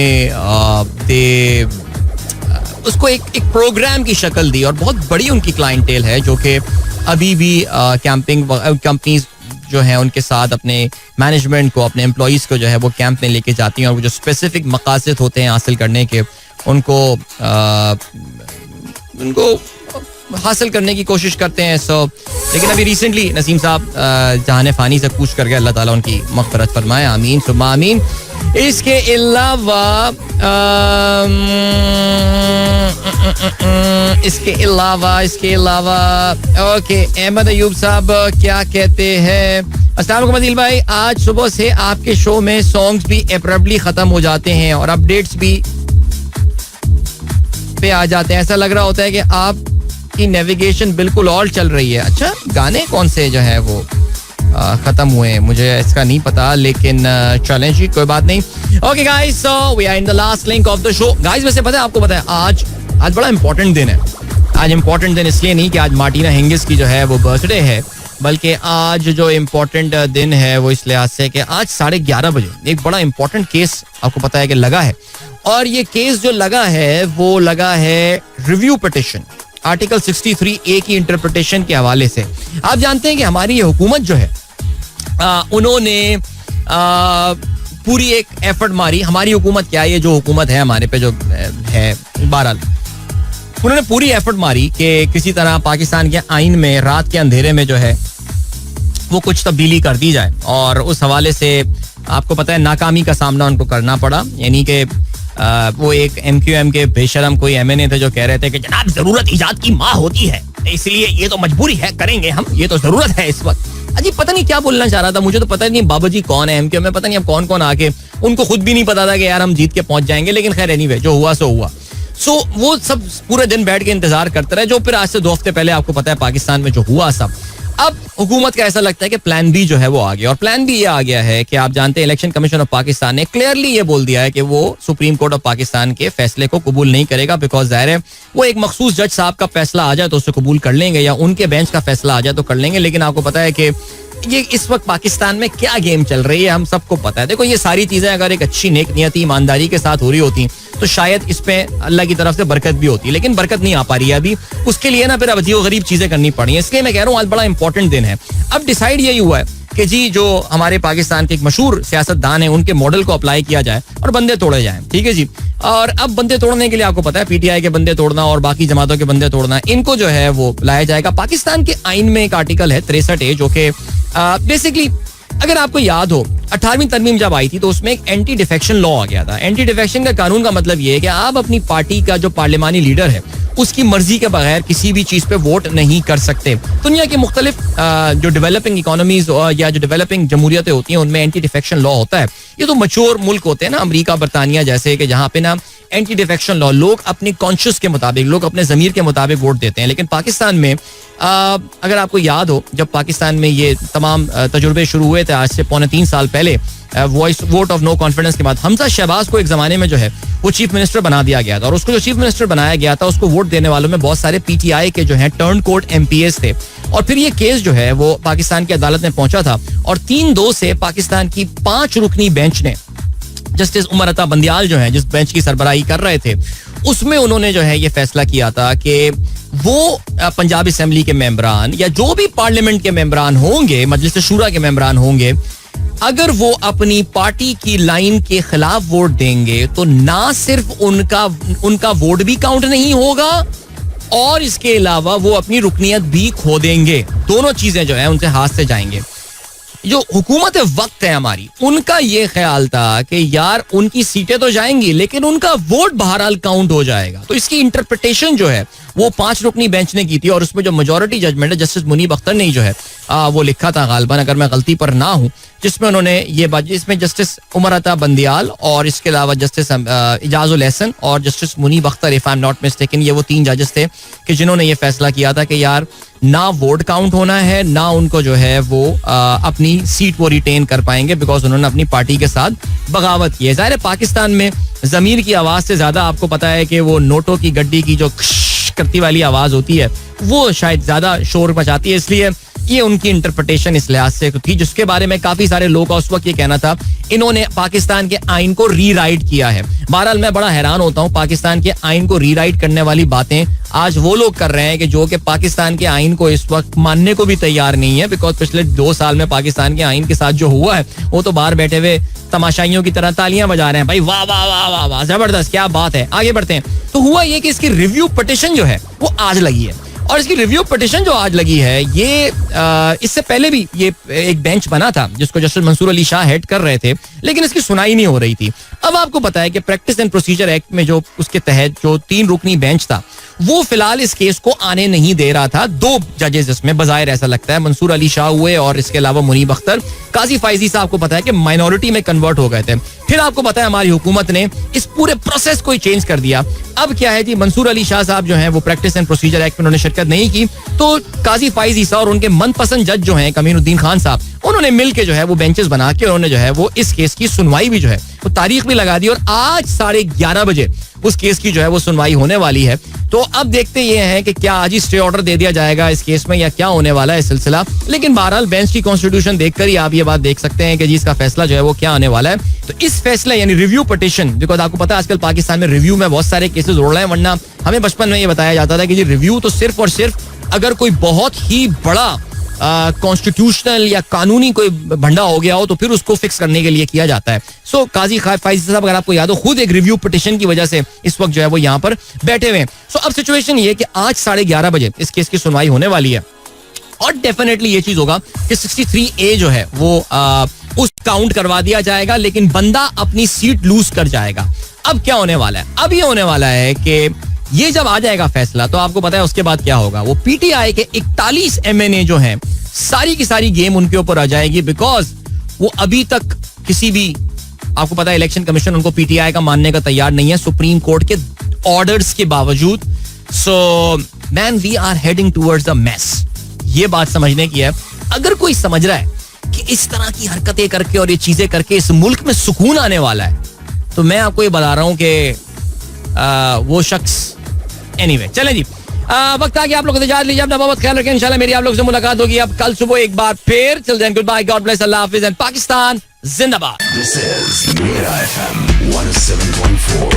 उसको एक प्रोग्राम की शक्ल दी. और बहुत बड़ी उनकी क्लाइंटेल है जो कि अभी भी कैंपिंग कंपनीज जो है उनके साथ अपने मैनेजमेंट को, अपने एम्प्लॉइज को जो है वो कैंप में लेके जाती हैं, और वो जो स्पेसिफिक मकासद होते हैं हासिल करने के, उनको हासिल करने की कोशिश करते हैं. सो लेकिन अभी रिसेंटली नसीम साहब जहान फानी से कूच कर गए. अल्लाह ताला उनकी मग़फ़िरत फरमाए. आमीन सुम्मा आमीन. इसके अलावा ओके, अहमद अयूब साहब क्या कहते हैं. अस्सलाम वालेकुम अदील भाई, आज सुबह से आपके शो में सॉन्ग्स भी एब्रप्टली खत्म हो जाते हैं और अपडेट्स भी पे आ जाते हैं. ऐसा लग रहा होता है कि आपकी नेविगेशन बिल्कुल और चल रही है. अच्छा, गाने कौन से जो है वो खत्म हुए हैं, मुझे इसका नहीं पता, लेकिन चलें जी, कोई बात नहीं. Okay guys, so we are in the last link of the show. Guys, वैसे पता है आपको, पता है आज बड़ा इंपॉर्टेंट दिन है. आज इंपॉर्टेंट दिन इसलिए नहीं कि आज मार्टिना हिंगिस की जो है वो बर्थडे है, बल्कि आज जो इम्पोर्टेंट दिन है वो इस लिहाज से कि आज 11:30 बजे एक बड़ा इंपॉर्टेंट केस आपको पता है कि लगा है. और ये केस जो लगा है वो लगा है रिव्यू पिटिशन आर्टिकल 63A की इंटरप्रिटेशन के हवाले से. आप जानते हैं कि हमारी ये हुकूमत जो है उन्होंने पूरी एक एफर्ट मारी. हमारी हुकूमत क्या है, ये जो हुकूमत है हमारे पे जो है, बहरहाल उन्होंने पूरी एफर्ट मारी कि किसी तरह पाकिस्तान के आइन में रात के अंधेरे में जो है वो कुछ तब्दीली कर दी जाए. और उस हवाले से आपको पता है नाकामी का सामना उनको करना पड़ा. यानी कि वो एक MQM के बेशरम कोई MNA थे जो कह रहे थे कि जनाब जरूरत इजाद की माँ होती है, इसलिए ये तो मजबूरी है, करेंगे हम, ये तो जरूरत है इस वक्त. अजी पता नहीं क्या बोलना चाह रहा था, मुझे तो पता नहीं बाबा जी कौन है MQM में, पता नहीं अब कौन कौन आके, उनको खुद भी नहीं पता था कि यार हम जीत के पहुंच जाएंगे. लेकिन खैर एनीवे, जो हुआ सो हुआ. सो वो सब पूरे दिन बैठ के इंतजार करते रहे, जो फिर आज से 2 हफ्ते पहले आपको पता है पाकिस्तान में जो हुआ सब. अब हुकूमत का ऐसा लगता है कि प्लान बी जो है वो आ गया. और प्लान बी ये आ गया है कि आप जानते हैं इलेक्शन कमीशन ऑफ पाकिस्तान ने क्लियरली ये बोल दिया है कि वो सुप्रीम कोर्ट ऑफ पाकिस्तान के फैसले को कबूल नहीं करेगा. बिकॉज जाहिर है वो एक मखसूस जज साहब का फैसला आ जाए तो उसे कबूल कर लेंगे, या उनके बेंच का फैसला आ जाए तो कर लेंगे. लेकिन आपको पता है कि ये इस वक्त पाकिस्तान में क्या गेम चल रही है हम सबको पता है. देखो, ये सारी चीजें अगर एक अच्छी नेक नियति ईमानदारी के साथ हो रही होती तो शायद इस पे अल्लाह की तरफ से बरकत भी होती, लेकिन बरकत नहीं आ पा रही है अभी. उसके लिए ना फिर अजीब गरीब चीजें करनी पड़ी हैं. इसलिए मैं कह रहा हूँ आज बड़ा इंपॉर्टेंट दिन है. अब डिसाइड यही हुआ है कि जी जो हमारे पाकिस्तान के एक मशहूर सियासतदान है उनके मॉडल को अप्लाई किया जाए और बंदे तोड़े जाएं. ठीक है जी. और अब बंदे तोड़ने के लिए आपको पता है PTI के बंदे तोड़ना और बाकी जमातों के बंदे तोड़ना, इनको जो है वो लाया जाएगा. पाकिस्तान के आइन में एक आर्टिकल है 63A जो कि बेसिकली अगर आपको याद हो 18वीं तरमीम जब आई थी तो उसमें एक एंटी डिफेक्शन लॉ आ गया था. एंटी डिफेक्शन का कानून का मतलब ये है कि आप अपनी पार्टी का जो पार्लिमानी लीडर है उसकी मर्जी के बगैर किसी भी चीज पे वोट नहीं कर सकते. दुनिया की मुख्तलिफ जो डेवलपिंग इकोनॉमीज या जो डेवलपिंग जमहूरियतें होती हैं उनमें एंटी डिफेक्शन लॉ होता है. ये तो मच्योर मुल्क होते हैं ना, अमेरिका बरतानिया जैसे, कि जहाँ पे ना एंटी डिफेक्शन लॉ, लोग अपनी कॉन्शियस के मुताबिक, लोग अपने जमीर के मुताबिक वोट देते हैं. लेकिन पाकिस्तान में अगर आपको याद हो, जब पाकिस्तान में ये तमाम तजुर्बे शुरू हुए थे आज से 3.25 साल पहले, वोट ऑफ नो कॉन्फिडेंस के बाद हमजा शहबाज को एक जमाने में जो है वो चीफ मिनिस्टर बना दिया गया था. और उसको जो चीफ मिनिस्टर बनाया गया था, उसको वोट देने वालों में बहुत सारे पीटीआई के जो है टर्न कोर्ट एमपीएस थे. और फिर ये केस जो है वो पाकिस्तान की अदालत में पहुंचा था और 3-2 से पाकिस्तान की 5 रुकनी बेंच ने, जस्टिस उमर अता बंदियाल जो है जिस बेंच की सरबराही कर रहे थे, उसमें उन्होंने जो है ये फैसला किया था कि वो पंजाब असेंबली के मेंबरान या जो भी पार्लियामेंट के मेंबरान होंगे, मजलिस शूरा के मेंबरान होंगे, अगर वो अपनी पार्टी की लाइन के खिलाफ वोट देंगे तो ना सिर्फ उनका वोट भी काउंट नहीं होगा और इसके अलावा वो अपनी रुकनियत भी खो देंगे. दोनों चीजें जो है उनसे हाथ से जाएंगे. जो हुकूमत वक्त है हमारी, उनका ये ख्याल था कि यार उनकी सीटें तो जाएंगी लेकिन उनका वोट बहरहाल काउंट हो जाएगा. तो इसकी इंटरप्रिटेशन जो है वो 5 रुकनी बेंच ने की थी और उसमें जो मेजॉरिटी जजमेंट है जस्टिस मुनीब अख्तर ने जो है वो लिखा था गालिबन, अगर मैं गलती पर ना हूं, जिसमें उन्होंने ये बात, इसमें जस्टिस उमर अता बंदियाल और इसके अलावा जस्टिस इजाजुल एहसन और justice Munib Akhtar, if I am not mistaken, ये वो 3 जजेस थे कि जिन्होंने ये फैसला किया था कि यार ना वोट काउंट होना है, ना उनको जो है वो अपनी सीट वो रिटेन कर पाएंगे बिकॉज उन्होंने अपनी पार्टी के साथ बगावत की है. ज़ाहिर है पाकिस्तान में जमीर की आवाज से ज्यादा आपको पता है कि वो नोटों की गड्डी की जो करती वाली आवाज होती है वो शायद ज्यादा शोर मचाती है, इसलिए ये उनकी इंटरप्रिटेशन इस लिहाज से थी, जिसके बारे में काफी सारे लोग का उस वक्त ये कहना था इन्होंने पाकिस्तान के आइन को रीराइट किया है. बहरहाल मैं बड़ा हैरान होता हूँ, पाकिस्तान के आइन को रीराइट करने वाली बातें आज वो लोग कर रहे हैं कि जो कि पाकिस्तान के आइन को इस वक्त मानने को भी तैयार नहीं है, बिकॉज पिछले 2 साल में पाकिस्तान के आइन के साथ जो हुआ है वो तो बाहर बैठे हुए तमाशाइयों की तरह तालियां बजा रहे हैं. भाई वाह वाह वाह वाह वाह, जबरदस्त, क्या बात है. आगे बढ़ते हैं. तो हुआ ये कि इसकी रिव्यू पिटीशन जो है वो आज लगी है और इसकी रिव्यू पिटीशन जो आज लगी है ये इससे पहले भी ये एक बेंच बना था जिसको जस्टिस मंसूर अली शाह हेड कर रहे थे, लेकिन इसकी सुनाई नहीं हो रही थी. अब आपको पता है कि प्रैक्टिस एंड प्रोसीजर एक्ट में जो उसके तहत जो 3 रुकनी बेंच था वो फिलहाल इस केस को आने नहीं दे रहा था. 2 जजेस इसमें बजायर ऐसा लगता है मंसूर अली शाह हुए और इसके अलावा मुनीब अख्तर. काजी फाइजी साहब को पता है कि माइनॉरिटी में कन्वर्ट हो गए थे. फिर आपको पता है हमारी हुकूमत ने इस पूरे प्रोसेस को ही चेंज कर दिया. अब क्या है जी, मंसूर अली शाह साहब जो हैं वो प्रैक्टिस एंड प्रोसीजर एक्ट में उन्होंने शिरकत नहीं की, तो काजी फाइजी साहब और उनके मनपसंद जज जो हैं कमीनुद्दीन खान साहब, उन्होंने मिल के जो है वो बेंचेस बना के उन्होंने जो है वो इस केस की सुनवाई भी जो है वो तारीख भी लगा दी और आज 11:30 बजे उस केस की जो है वो सुनवाई होने वाली है. तो अब देखते ये हैं कि क्या आज ही स्टे ऑर्डर दे दिया जाएगा इस केस में या क्या होने वाला है सिलसिला. लेकिन बहरहाल बेंच की कॉन्स्टिट्यूशन देखकर ही आप ये बात देख सकते हैं कि जी इसका फैसला जो है वो क्या आने वाला है. तो इस फैसला यानी रिव्यू पिटीशन, बिकॉज आपको पता है आजकल पाकिस्तान में रिव्यू में बहुत सारे केसेस उड़ रहे हैं, वरना हमें बचपन में ये बताया जाता था कि जी रिव्यू तो सिर्फ और सिर्फ अगर कोई बहुत ही बड़ा कॉन्स्टिट्यूशनल या कानूनी कोई भंडा हो गया हो तो फिर उसको फिक्स करने के लिए किया जाता है. सो काजी फाइजी साहब, अगर आपको याद हो, खुद एक रिव्यू पिटीशन की वजह से इस वक्त जो है वो यहाँ पर बैठे हुए हैं. सो अब सिचुएशन ये है कि आज 11:30 बजे इस केस की सुनवाई होने वाली है और डेफिनेटली ये चीज होगा कि 63A जो है वो उस काउंट करवा दिया जाएगा, लेकिन बंदा अपनी सीट लूज कर जाएगा. अब क्या होने वाला है, अब ये होने वाला है कि ये जब आ जाएगा फैसला तो आपको पता है उसके बाद क्या होगा. वो पीटीआई के 41 MNA जो हैं सारी की सारी गेम उनके ऊपर आ जाएगी, बिकॉज वो अभी तक किसी भी, आपको पता है इलेक्शन कमीशन उनको पीटीआई का मानने का तैयार नहीं है सुप्रीम कोर्ट के ऑर्डर्स के बावजूद. So man, we are heading towards a mess. ये बात समझने की है. अगर कोई समझ रहा है कि इस तरह की हरकतें करके और ये चीजें करके इस मुल्क में सुकून आने वाला है, तो मैं आपको ये बता रहा हूं कि वो शख्स एनीवे. चलें जी, वक्त आ गया आप लोग इजाजत लीजिए, अपना बहुत ख्याल रखें. इंशाल्लाह मेरी आप लोग से मुलाकात होगी अब कल सुबह एक बार फिर. Till then goodbye, God bless, Allah हाफिज एंड पाकिस्तान जिंदाबाद. This is Mira FM 107.4.